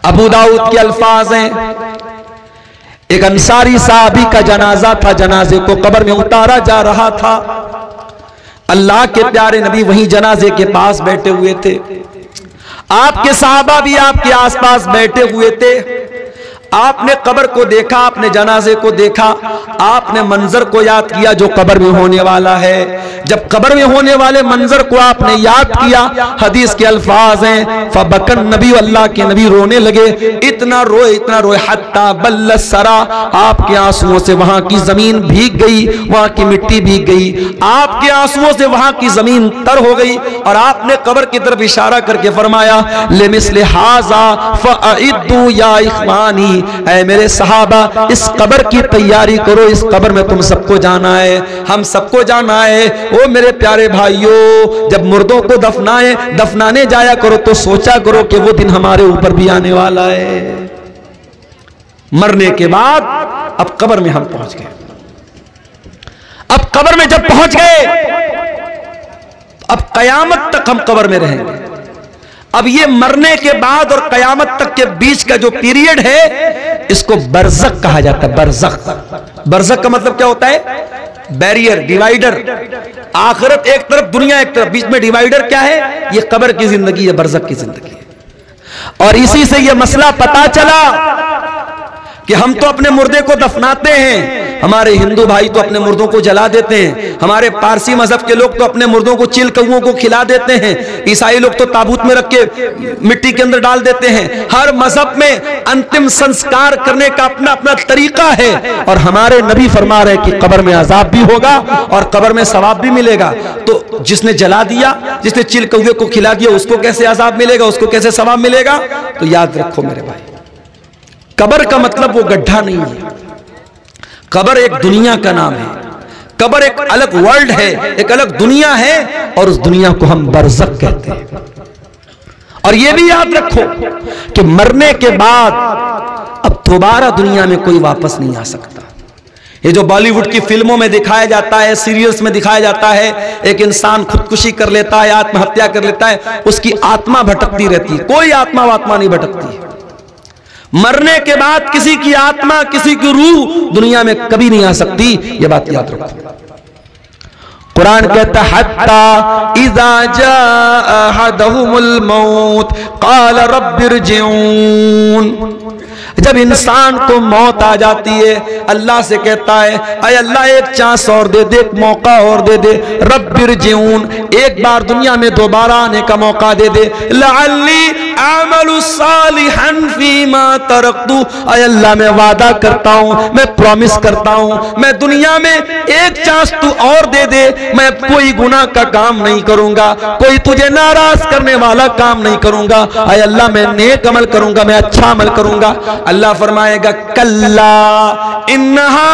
A: अबू दाऊद के अल्फाज हैं, एक अंसारी साहबी का जनाजा था, जनाजे को कब्र में उतारा जा रहा था। अल्लाह के प्यारे नबी वहीं जनाजे के पास बैठे हुए थे। आपके सहाबा भी आपके आसपास बैठे हुए थे। आपने कब्र को देखा, आपने जनाजे को देखा, आपने मंजर को याद किया जो कब्र में होने वाला है। जब कब्र में होने वाले मंजर को आपने याद किया, हदीस के अल्फाज हैं, फबकन नबी, अल्लाह के नबी रोने लगे। इतना रोए हत्ता बल्ल सरा, आपके आंसुओं से वहां की जमीन भीग गई, वहां की मिट्टी भीग गई, आपके आंसुओं से वहां की जमीन तर हो गई। और आपने कब्र की तरफ इशारा करके फरमाया, लिमिस्ले हाजा फअइद्दू या इख्वानी, ऐ मेरे सहाबा इस कब्र की तैयारी करो, इस कब्र में तुम सबको जाना है, हम सबको जाना है। ओ मेरे प्यारे भाइयों, जब मुर्दों को दफनाने जाया करो तो सोचा करो कि वो दिन हमारे ऊपर भी आने वाला है। मरने के बाद अब कब्र में हम पहुंच गए। अब कब्र में जब पहुंच गए, अब कयामत तक हम कब्र में रहेंगे। अब ये मरने के बाद और कयामत तक के बीच का जो पीरियड है, इसको बरज़ख कहा जाता है। बरज़ख, बरज़ख का मतलब क्या होता है? Barrier, divider. आखिरत एक तरफ, दुनिया एक तरफ, बीच में डिवाइडर क्या है? ये कब्र की जिंदगी है, बरज़ख की जिंदगी है। और इसी से ये मसला पता चला कि हम तो अपने मुर्दे को दफनाते हैं, हमारे हिंदू भाई तो अपने मुर्दों को जला देते हैं, हमारे पारसी मजहब के लोग तो अपने मुर्दों को चिल कौओं को खिला देते हैं, ईसाई लोग तो ताबूत में रख के मिट्टी के अंदर डाल देते हैं। हर मजहब में अंतिम संस्कार करने का अपना अपना तरीका है। और हमारे नबी फरमा रहे कि कब्र में अजाब भी होगा और कब्र में सवाब भी मिलेगा। तो जिसने जला दिया, जिसने चिल कौए को खिला दिया, उसको कैसे अजाब मिलेगा, उसको कैसे सवाब मिलेगा? तो याद रखो मेरे भाई, कब्र का मतलब वो गड्ढा नहीं है। कब्र एक दुनिया का नाम है। कब्र एक अलग वर्ल्ड है, एक अलग दुनिया है, और उस दुनिया को हम बरज़ख कहते हैं। और ये भी याद रखो कि मरने के बाद अब दोबारा दुनिया में कोई वापस नहीं आ सकता। ये जो बॉलीवुड की फिल्मों में दिखाया जाता है, सीरियल्स में दिखाया जाता है, एक इंसान खुदकुशी कर लेता है, आत्महत्या कर लेता है, उसकी आत्मा भटकती रहती है। कोई आत्मा नहीं भटकती। मरने के बाद किसी की आत्मा, किसी की रूह दुनिया में कभी नहीं आ सकती। यह बात याद रखो। कुरान कहता है हत्ता इज़ा जाअ अहदहुमुल मौत क़ाल रब्बिरजिऊन। जब इंसान को मौत आ जाती है, अल्लाह से कहता है, अय अल्लाह एक चांस और दे दे, एक मौका और दे दे। रब्बिरजिऊन, एक बार दुनिया में दोबारा आने का मौका दे दे। लअल्ली अअमलु सालिहन फीमा तरक्तु, अय अल्लाह मैं वादा करता हूं, मैं प्रॉमिस करता हूं, मैं दुनिया में एक चांस तू और दे दे, मैं कोई गुनाह का काम नहीं करूंगा, कोई तुझे नाराज करने वाला काम नहीं करूंगा। अय अल्लाह मैं नेक अमल करूंगा, मैं अच्छा अमल करूंगा। अल्लाह फरमाएगा कल्ला इन्नहा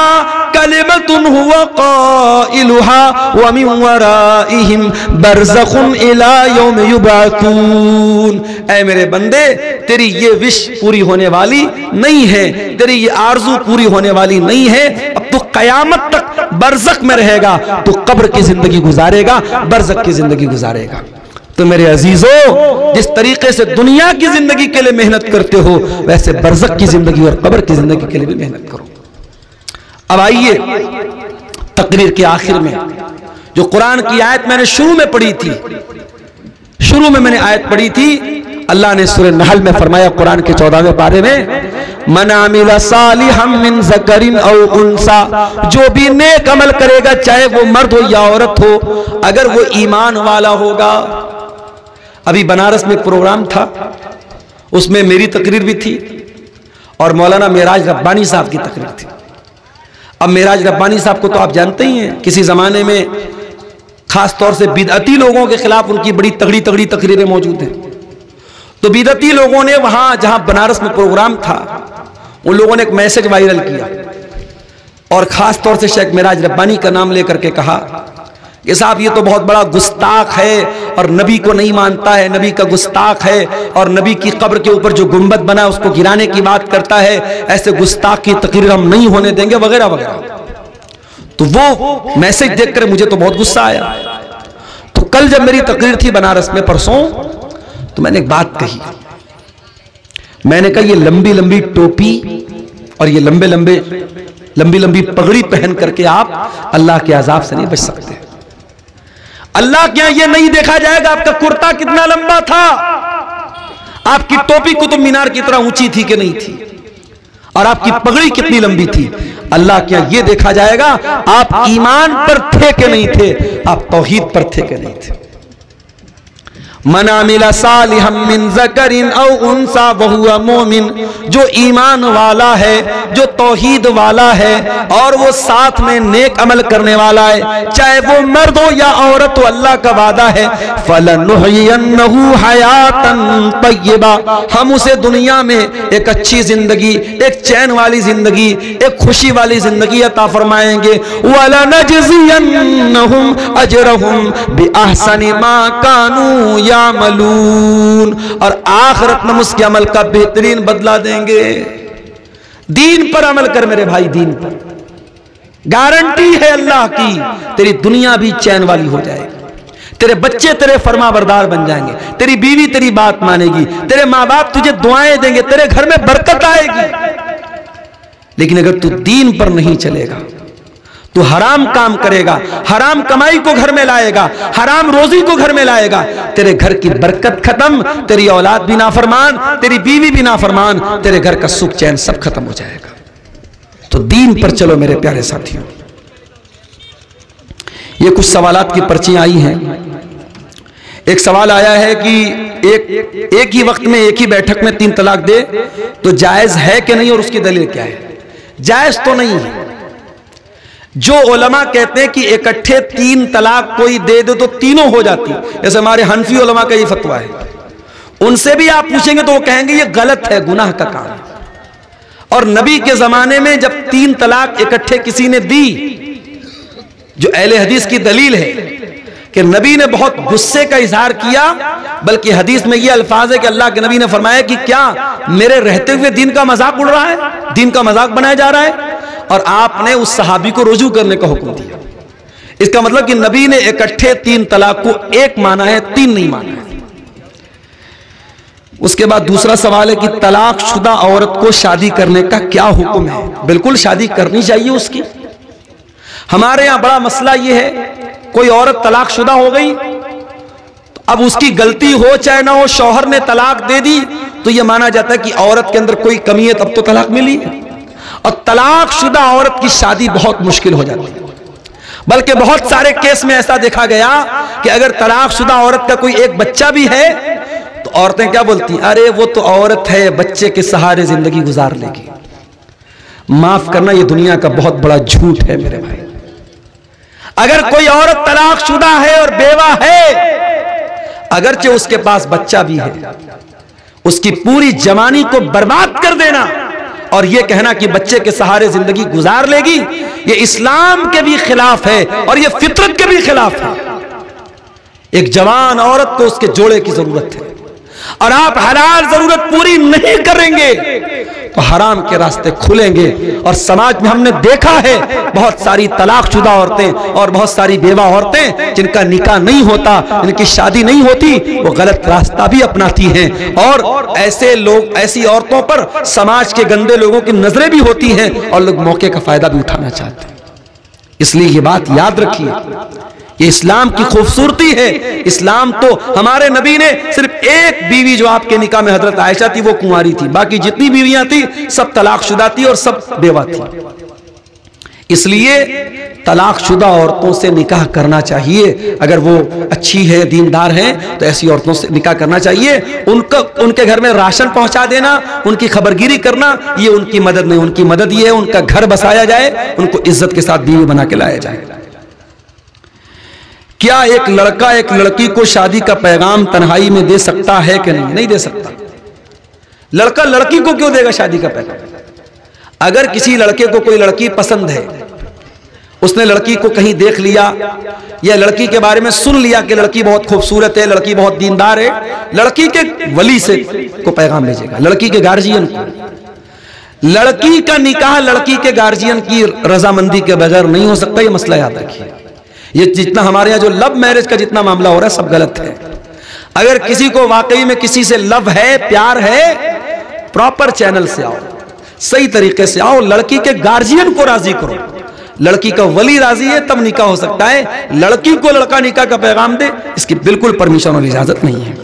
A: कलिमतुन हुवा क़ाइलुहा व मिन वराइहिम बरज़खुन इला यौम युबअतून। ऐ मेरे बंदे, तेरी ये विश पूरी होने वाली नहीं है, तेरी ये आरजू पूरी होने वाली नहीं है। अब तो कयामत तक बरज़ख में रहेगा, तो कब्र की जिंदगी गुजारेगा, बरज़ख की जिंदगी गुजारेगा। तो मेरे अजीजों, जिस तरीके से दुनिया की जिंदगी के लिए मेहनत करते हो, वैसे बरज़ख की जिंदगी और कब्र की जिंदगी के लिए भी मेहनत करो। अब आइए तकरीर के आखिर में, जो कुरान की आयत मैंने शुरू में पढ़ी थी, शुरू में मैंने आयत पढ़ी थी, अल्लाह ने सूरह नहल में फरमाया, कुरान के 14वें पारे में, मन आमिला सालिहम मिन ज़करिन औ उनसा, जो भी नेक अमल करेगा, चाहे वो मर्द हो या औरत हो, अगर वो ईमान वाला होगा। अभी बनारस में प्रोग्राम था, उसमें मेरी तकरीर भी थी और मौलाना मेराज रब्बानी साहब की तकरीर थी। अब मेराज रब्बानी साहब को तो आप जानते ही हैं, किसी जमाने में खास तौर से बिदअती लोगों के खिलाफ उनकी बड़ी तगड़ी तगड़ी तकरीरें मौजूद हैं। तो बिदअती लोगों ने वहां जहां बनारस में प्रोग्राम था, उन लोगों ने एक मैसेज वायरल किया और खास तौर से शेख मेराज रब्बानी का नाम लेकर के कहा कि साहब ये तो बहुत बड़ा गुस्ताख है और नबी को नहीं मानता है, नबी का गुस्ताख है और नबी की कब्र के ऊपर जो गुंबद बना उसको गिराने की बात करता है, ऐसे गुस्ताख की तकरीर हम नहीं होने देंगे, वगैरह वगैरह। तो वो मैसेज देखकर मुझे तो बहुत गुस्सा आया। तो कल जब मेरी तकरीर थी बनारस में परसों, तो मैंने एक बात कही, मैंने कहा ये लंबी लंबी टोपी और ये लंबी लंबी पगड़ी पहन करके आप अल्लाह के अजाब से नहीं बच सकते। अल्लाह के यहां ये नहीं देखा जाएगा आपका कुर्ता कितना लंबा था, आपकी टोपी कुतुब मीनार की तरह ऊंची थी कि नहीं थी, और आपकी पगड़ी कितनी लंबी थी। अल्लाह के यहां ये देखा जाएगा आप ईमान पर थे कि नहीं थे, आप तौहीद पर थे कि नहीं थे। मन आमिला सालिहम मिन ज़करिन औ उनसा वहुवा मोमिन, जो ईमान वाला है, जो तौहीद वाला है और वो साथ में नेक अमल करने वाला है, चाहे वो मर्द हो या औरत हो, अल्लाह का वादा है फलनुहयिन्नहु हयातन तय्यबा, हम उसे दुनिया में एक अच्छी जिंदगी, एक चैन वाली जिंदगी, एक खुशी वाली जिंदगी अता फरमाएंगे। वलनजज़ियन्नहुम अजरहुम बिअहसनि मा कानू यामलून, और आखिरत में उसके अमल का बेहतरीन बदला देंगे। दीन पर अमल कर मेरे भाई, दीन पर गारंटी है अल्लाह की, तेरी दुनिया भी चैन वाली हो जाएगी, तेरे बच्चे तेरे फरमाबरदार बन जाएंगे, तेरी बीवी तेरी बात मानेगी, तेरे माँ बाप तुझे दुआएं देंगे, तेरे घर में बरकत आएगी। लेकिन अगर तू दीन पर नहीं चलेगा, तू हराम काम करेगा, हराम कमाई को घर में लाएगा, हराम रोजी को घर में लाएगा, तेरे घर की बरकत खत्म, तेरी औलाद भी नाफरमान, तेरी बीवी भी नाफरमान, तेरे घर का सुख चैन सब खत्म हो जाएगा। तो दीन पर चलो मेरे प्यारे साथियों। ये कुछ सवालात की पर्चियां आई हैं। एक सवाल आया है कि एक ही वक्त में एक ही बैठक में 3 तलाक दे तो जायज है कि नहीं, और उसकी दलील क्या है। जायज तो नहीं है। जो उलमा कहते हैं कि इकट्ठे 3 तलाक कोई दे दे तो तीनों हो जाती, जैसे हमारे हनफी उलमा का ये फतवा है, उनसे भी आप पूछेंगे तो वो कहेंगे ये गलत है, गुनाह का काम है। और नबी के जमाने में जब 3 तलाक इकट्ठे किसी ने दी, जो अहले हदीस की दलील है कि नबी ने बहुत गुस्से का इजहार किया, बल्कि हदीस में ये अल्फाज है कि अल्लाह के नबी ने फरमाया कि क्या मेरे रहते हुए दीन का मजाक उड़ रहा है, दीन का मजाक बनाया जा रहा है। और आपने उस सहाबी को रुजू करने का हुक्म दिया। इसका मतलब कि नबी ने इकट्ठे 3 तलाक को एक माना है, 3 नहीं माना है। उसके बाद दूसरा सवाल है कि तलाकशुदा औरत को शादी करने का क्या हुक्म है? बिल्कुल शादी करनी चाहिए उसकी। हमारे यहां बड़ा मसला यह है, कोई औरत तलाकशुदा हो गई, तो अब उसकी गलती हो चाहे ना हो, शौहर ने तलाक दे दी तो यह माना जाता है कि औरत के अंदर कोई कमी है, तब तो तलाक मिली है। और तलाकशुदा औरत की शादी बहुत मुश्किल हो जाती है। बल्कि बहुत सारे केस में ऐसा देखा गया कि अगर तलाकशुदा औरत का कोई एक बच्चा भी है तो औरतें क्या बोलती हैं, अरे वो तो औरत है, बच्चे के सहारे जिंदगी गुजार लेगी। माफ करना, ये दुनिया का बहुत बड़ा झूठ है मेरे भाई। अगर कोई औरत तलाकशुदा है और बेवा है, अगरचे उसके पास बच्चा भी है, उसकी पूरी जवानी को बर्बाद कर देना और यह कहना कि बच्चे के सहारे जिंदगी गुजार लेगी, यह इस्लाम के भी खिलाफ है और यह फितरत के भी खिलाफ है। एक जवान औरत को उसके जोड़े की जरूरत है और आप हलाल जरूरत पूरी नहीं करेंगे तो हराम के रास्ते खुलेंगे। और समाज में हमने देखा है बहुत सारी तलाकशुदा औरतें और बहुत सारी बेवा औरतें जिनका निकाह नहीं होता, जिनकी शादी नहीं होती, वो गलत रास्ता भी अपनाती हैं। और ऐसे लोग, ऐसी औरतों पर समाज के गंदे लोगों की नजरें भी होती हैं और लोग मौके का फायदा भी उठाना चाहते हैं। इसलिए ये बात याद रखिए, ये इस्लाम की खूबसूरती है। इस्लाम तो, हमारे नबी ने सिर्फ एक बीवी जो आपके निकाह में हजरत आयशा थी वो कुंवारी थी, बाकी जितनी बीवियां थी सब तलाकशुदा थी और सब बेवा थी। इसलिए तलाकशुदा औरतों से निकाह करना चाहिए। अगर वो अच्छी है, दीनदार हैं, तो ऐसी औरतों से निकाह करना चाहिए। उनके घर में राशन पहुंचा देना, उनकी खबरगिरी करना, ये उनकी मदद नहीं। उनकी मदद ये है उनका घर बसाया जाए, उनको इज्जत के साथ बीवी बना के लाया जाए। क्या एक लड़का एक लड़की को शादी का पैगाम तन्हाई में दे सकता है कि नहीं? नहीं दे सकता। लड़का लड़की को क्यों देगा शादी का पैगाम? अगर किसी लड़के को कोई लड़की पसंद है, उसने लड़की को कहीं देख लिया या लड़की के बारे में सुन लिया कि लड़की बहुत खूबसूरत है, लड़की बहुत दीनदार है, लड़की के वली से को पैगाम भेजेगा, लड़की के गार्जियन को। लड़की का निकाह लड़की के गार्जियन की रजामंदी के बगैर नहीं हो सकता। यह मसला याद रखिए। ये जितना हमारे यहाँ जो लव मैरिज का जितना मामला हो रहा है सब गलत है। अगर किसी को वाकई में किसी से लव है, प्यार है, प्रॉपर चैनल से आओ, सही तरीके से आओ, लड़की के गार्जियन को राजी करो। लड़की का वली राजी है तब निकाह हो सकता है। लड़की को लड़का निकाह का पैगाम दे, इसकी बिल्कुल परमिशन और इजाजत नहीं है।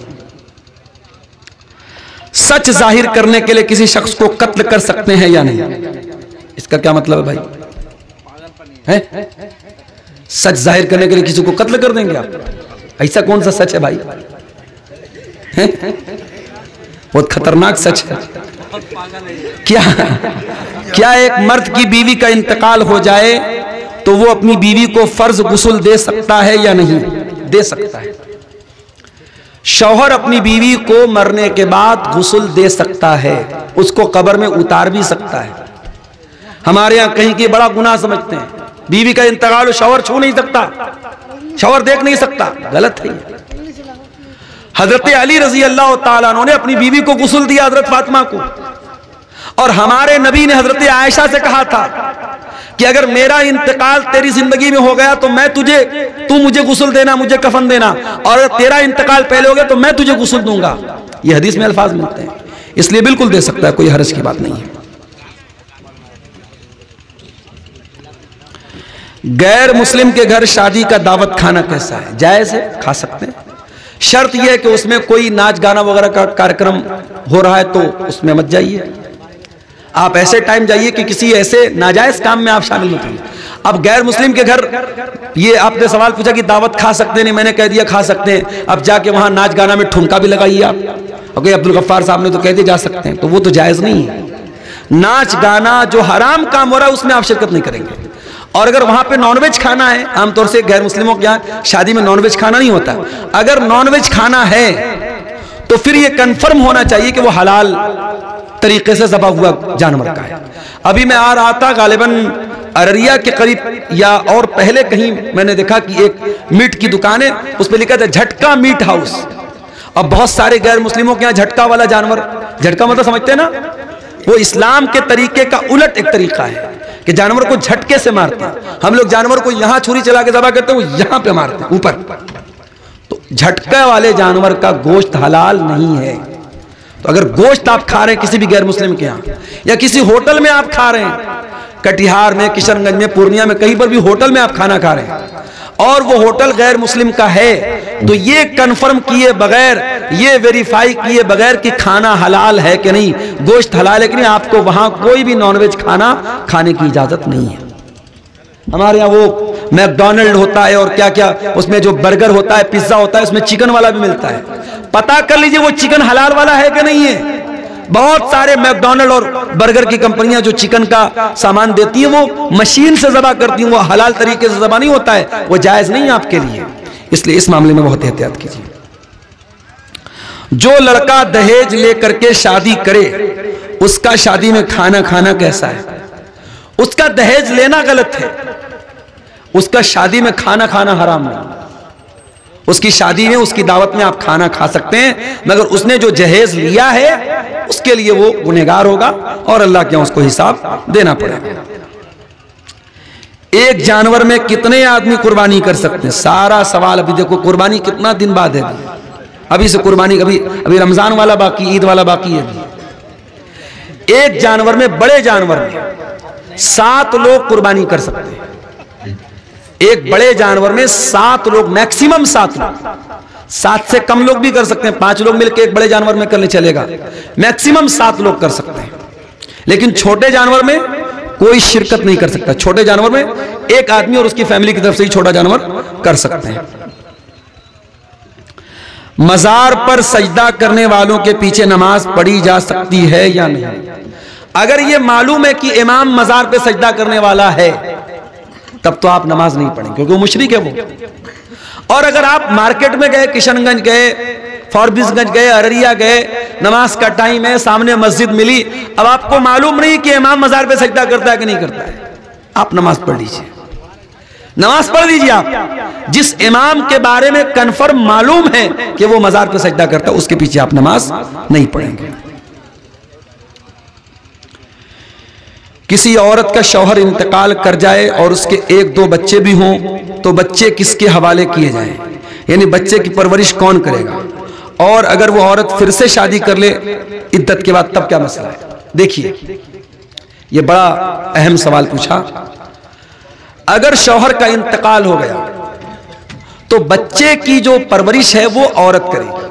A: सच जाहिर करने के लिए किसी शख्स को कत्ल कर सकते हैं या नहीं? इसका क्या मतलब है भाई? है? सच जाहिर करने के लिए किसी को कत्ल कर देंगे आप? ऐसा कौन सा सच है भाई? बहुत खतरनाक सच है। क्या एक मर्द की बीवी का इंतकाल हो जाए तो वो अपनी बीवी को फर्ज गुस्ल दे सकता है या नहीं? दे सकता है। शौहर अपनी बीवी को मरने के बाद गुस्ल दे सकता है, उसको कब्र में उतार भी सकता है। हमारे यहां कहीं के बड़ा गुनाह समझते हैं, बीवी का इंतकाल शौहर छू नहीं सकता, शौहर देख नहीं सकता। गलत है। हजरत अली रजी अल्लाह ताला अन्हु ने अपनी बीवी को गुस्ल दिया, हजरत फातिमा को। और हमारे नबी ने हजरत आयशा से कहा था कि अगर मेरा इंतकाल तेरी जिंदगी में हो गया तो मैं तुझे, तू मुझे गुस्ल देना, मुझे कफन देना, और अगर तेरा इंतकाल पहले हो गया तो मैं तुझे गुस्ल दूंगा। ये हदीस में अल्फाज मिलते हैं। इसलिए बिल्कुल दे सकता है, कोई हर्ज की बात नहीं है। गैर मुस्लिम के घर शादी का दावत खाना कैसा है? जायज है, खा सकते हैं। शर्त यह है कि उसमें कोई नाच गाना वगैरह का कार्यक्रम हो रहा है तो उसमें मत जाइए। आप ऐसे टाइम जाइए कि किसी ऐसे नाजायज काम में आप शामिल मत होइए। अब गैर मुस्लिम के घर, ये आपने सवाल पूछा कि दावत खा सकते नहीं, मैंने कह दिया खा सकते हैं। अब जाके वहां नाच गाना में ठुमका भी लगाइए आप। ओके, अब्दुल गफ्फार साहब ने तो कह दिया जा सकते हैं, तो वो तो जायज नहीं है। नाच गाना जो हराम काम हो रहा है उसमें आप शिरकत नहीं करेंगे। और अगर वहां पे नॉनवेज खाना है, आमतौर से गैर मुस्लिमों के यहाँ शादी में नॉनवेज खाना नहीं होता, अगर नॉनवेज खाना है तो फिर ये कंफर्म होना चाहिए कि वो हलाल तरीके से ज़बा हुआ जानवर का है। अभी मैं आ रहा था, गालिबन अररिया के करीब या और पहले कहीं मैंने देखा कि एक मीट की दुकान है, उस पर लिखा था झटका मीट हाउस। अब बहुत सारे गैर मुस्लिमों के यहाँ झटका वाला जानवर, झटका मतलब समझते हैं ना, वो इस्लाम के तरीके का उलट एक तरीका है कि जानवर को झटके से मारते हैं। हम लोग जानवर को यहां छुरी चला के ज़बह करते हैं, वो यहां पे मारते हैं ऊपर। तो झटके वाले जानवर का गोश्त हलाल नहीं है। तो अगर गोश्त आप खा रहे हैं किसी भी गैर मुस्लिम के यहाँ, या किसी होटल में आप खा रहे हैं, कटिहार में, किशनगंज में, पूर्णिया में, कहीं पर भी होटल में आप खाना खा रहे हैं और वो होटल गैर मुस्लिम का है, तो ये कंफर्म किए बगैर, ये वेरीफाई किए बगैर कि खाना हलाल है कि नहीं, गोश्त हलाल है कि नहीं, आपको वहां कोई भी नॉनवेज खाना खाने की इजाजत नहीं है। हमारे यहाँ वो मैकडॉनल्ड होता है और क्या क्या, उसमें जो बर्गर होता है, पिज्जा होता है, उसमें चिकन वाला भी मिलता है। पता कर लीजिए वो चिकन हलाल वाला है कि नहीं है। बहुत सारे मैकडॉनल्ड और बर्गर की कंपनियां जो चिकन का सामान देती हैं वो मशीन से ज़बह करती हैं, वो हलाल तरीके से ज़बह नहीं होता है, वो जायज़ नहीं है आपके लिए। इसलिए इस मामले में बहुत एहतियात कीजिए। जो लड़का दहेज लेकर के शादी करे, उसका शादी में खाना खाना कैसा है? उसका दहेज लेना गलत है, उसका शादी में खाना खाना हराम नहीं। उसकी शादी में, उसकी दावत में आप खाना खा सकते हैं, मगर उसने जो जहेज लिया है उसके लिए वो गुनहगार होगा और अल्लाह के यहाँ उसको हिसाब देना पड़ेगा। एक जानवर में कितने आदमी कुर्बानी कर सकते हैं? सारा सवाल अभी देखो, कुर्बानी कितना दिन बाद है, अभी से कुर्बानी, अभी रमजान वाला बाकी, ईद वाला बाकी है। एक जानवर में, बड़े जानवर में 7 लोग कुर्बानी कर सकते हैं। एक बड़े जानवर में 7 लोग, मैक्सिमम 7 लोग, 7 से कम लोग भी कर सकते हैं, 5 लोग मिलकर एक बड़े जानवर में करने चलेगा, मैक्सिमम 7 लोग कर सकते हैं। लेकिन छोटे जानवर में कोई शिरकत नहीं कर सकता। छोटे जानवर में एक आदमी और उसकी फैमिली की तरफ से ही छोटा जानवर कर सकते हैं। मजार पर सजदा करने वालों के पीछे नमाज पढ़ी जा सकती है या नहीं? अगर यह मालूम है कि इमाम मजार पे सजदा करने वाला है, तब तो आप नमाज नहीं पढ़ेंगे, क्योंकि वो मुशरिक है वो। और अगर आप मार्केट में गए, किशनगंज गए, फॉरबिसगंज गए, अररिया गए, नमाज का टाइम है, सामने मस्जिद मिली, अब आपको मालूम नहीं कि इमाम मजार पे सजदा करता है कि नहीं करता है, आप नमाज पढ़ लीजिए, नमाज पढ़ लीजिए। आप जिस इमाम के बारे में कंफर्म मालूम है कि वो मजार पे सजदा करता है, उसके पीछे आप नमाज नहीं पढ़ेंगे। किसी औरत का शौहर इंतकाल कर जाए और उसके 1-2 बच्चे भी हों, तो बच्चे किसके हवाले किए जाएं? यानी बच्चे की परवरिश कौन करेगा? और अगर वो औरत फिर से शादी कर ले इद्दत के बाद, तब क्या मसला है? देखिए, ये बड़ा अहम सवाल पूछा। अगर शौहर का इंतकाल हो गया तो बच्चे की जो परवरिश है वो औरत करेगी,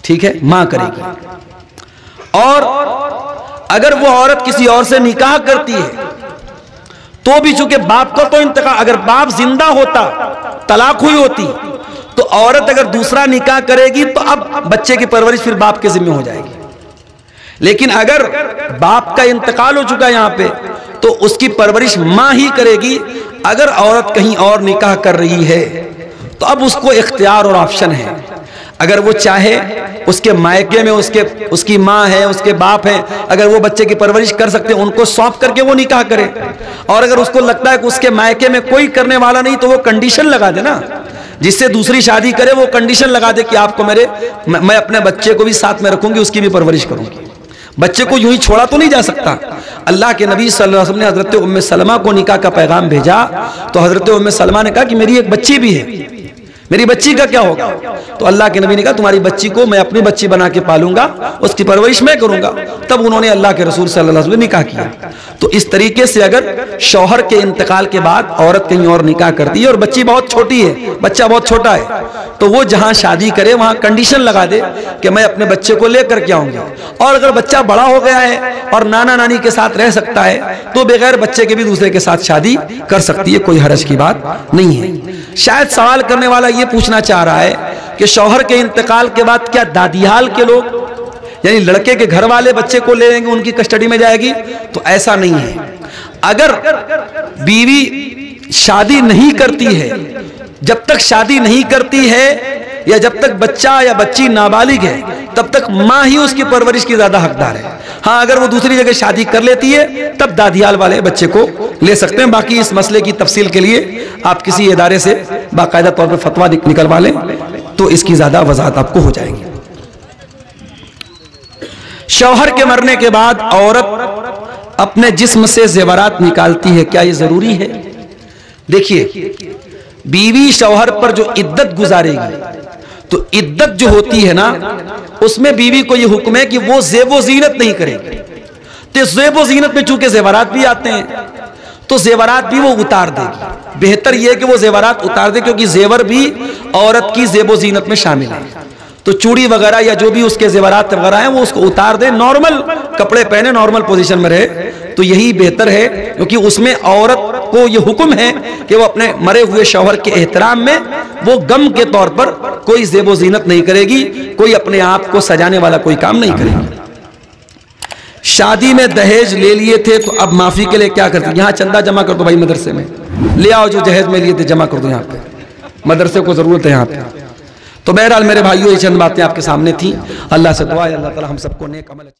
A: ठीक है, मां करेगी। और अगर वो औरत किसी और से निकाह करती है तो भी चूंकि बाप का तो इंतकाल, अगर बाप जिंदा होता, तलाक हुई होती, तो औरत अगर दूसरा निकाह करेगी तो अब बच्चे की परवरिश फिर बाप के जिम्मे हो जाएगी। लेकिन अगर बाप का इंतकाल हो चुका यहां पे, तो उसकी परवरिश मां ही करेगी। अगर औरत कहीं और निकाह कर रही है तो अब उसको इख्तियार और ऑप्शन है। अगर वो चाहे, उसके मायके में उसकी माँ है, उसके बाप है, अगर वो बच्चे की परवरिश कर सकते हैं, उनको सौंप करके वो निकाह करे। और अगर उसको लगता है कि उसके मायके में कोई करने वाला नहीं, तो वो कंडीशन लगा दे ना, जिससे दूसरी शादी करे, वो कंडीशन लगा दे कि आपको मैं अपने बच्चे को भी साथ में रखूंगी, उसकी भी परवरिश करूंगी। बच्चे को यूं ही छोड़ा तो नहीं जा सकता। अल्लाह के नबी सल्लल्लाहु अलैहि वसल्लम ने हजरत उम्मे सलमा को निकाह का पैगाम भेजा, तो हजरत उम्मे सलमा ने कहा कि मेरी एक बच्ची भी है, मेरी बच्ची का क्या होगा? तो अल्लाह के नबी ने कहा तुम्हारी बच्ची को मैं अपनी बच्ची बना के पालूंगा, उसकी परवरिश मैं करूंगा। तब उन्होंने अल्लाह के रसूल सल्लल्लाहु अलैहि वसल्लम से निकाह किया। तो इस तरीके से अगर शौहर के इंतकाल के बाद औरत कहीं और निकाह करती है और बच्ची बहुत छोटी है, बच्चा बहुत छोटा है, तो वो जहां शादी करे वहां कंडीशन लगा दे कि मैं अपने बच्चे को लेकर के आऊंगी। और अगर बच्चा बड़ा हो गया है और नाना नानी के साथ रह सकता है, तो बगैर बच्चे के भी दूसरे के साथ शादी कर सकती है, कोई हरज की बात नहीं है। शायद सवाल करने वाला ये पूछना चाह रहा है कि शौहर के इंतकाल के बाद क्या दादीहाल के लोग, यानी लड़के के घर वाले बच्चे को ले लेंगे, उनकी कस्टडी में जाएगी? तो ऐसा नहीं है। अगर बीवी शादी नहीं करती है, जब तक शादी नहीं करती है या जब तक बच्चा या बच्ची नाबालिग है, तब तक मां ही उसकी परवरिश की ज्यादा हकदार है। हाँ, अगर वो दूसरी जगह शादी कर लेती है तब दादियाल वाले बच्चे को ले सकते हैं। बाकी इस मसले की तफसील के लिए आप किसी इदारे से बाकायदा तौर पर फतवा निकलवा लें तो इसकी ज्यादा वजाहत आपको हो जाएगी। शौहर के मरने के बाद औरत अपने जिस्म से जेवरात निकालती है, क्या ये जरूरी है? देखिए, बीवी शौहर पर जो इद्दत गुजारेगी, तो इद्दत जो होती है ना, उसमें बीवी को ये हुक्म है कि वो ज़ेबो ज़ीनत नहीं करेगी। तो ज़ेबो ज़ीनत में चूंकि जेवरात भी आते हैं, तो जेवरात भी वो उतार देगी। बेहतर यह है कि वो जेवरात उतार दे, क्योंकि जेवर भी औरत की ज़ेबो ज़ीनत में शामिल है। तो चूड़ी वगैरह या जो भी उसके जेवरात वगैरह हैं, वो उसको उतार दे, नॉर्मल कपड़े पहने, नॉर्मल पोजीशन में रहे, तो यही बेहतर है। क्योंकि उसमें औरत को ये हुक्म है कि वो अपने मरे हुए शौहर के एहतराम में वो गम के तौर पर कोई ज़ेबो ज़ीनत नहीं करेगी, कोई अपने आप को सजाने वाला कोई काम नहीं करेगी। शादी में दहेज ले लिए थे, तो अब माफी के लिए क्या करते? यहाँ चंदा जमा कर दो भाई, मदरसे में ले आओ, जो दहेज में लिए थे जमा कर दो, यहाँ पे मदरसे को जरूरत है यहाँ पे। तो बहरहाल मेरे भाइयों, ये चंद बातें आपके सामने थी। अल्लाह से दुआ है अल्लाह ताला हम सबको नेक अमल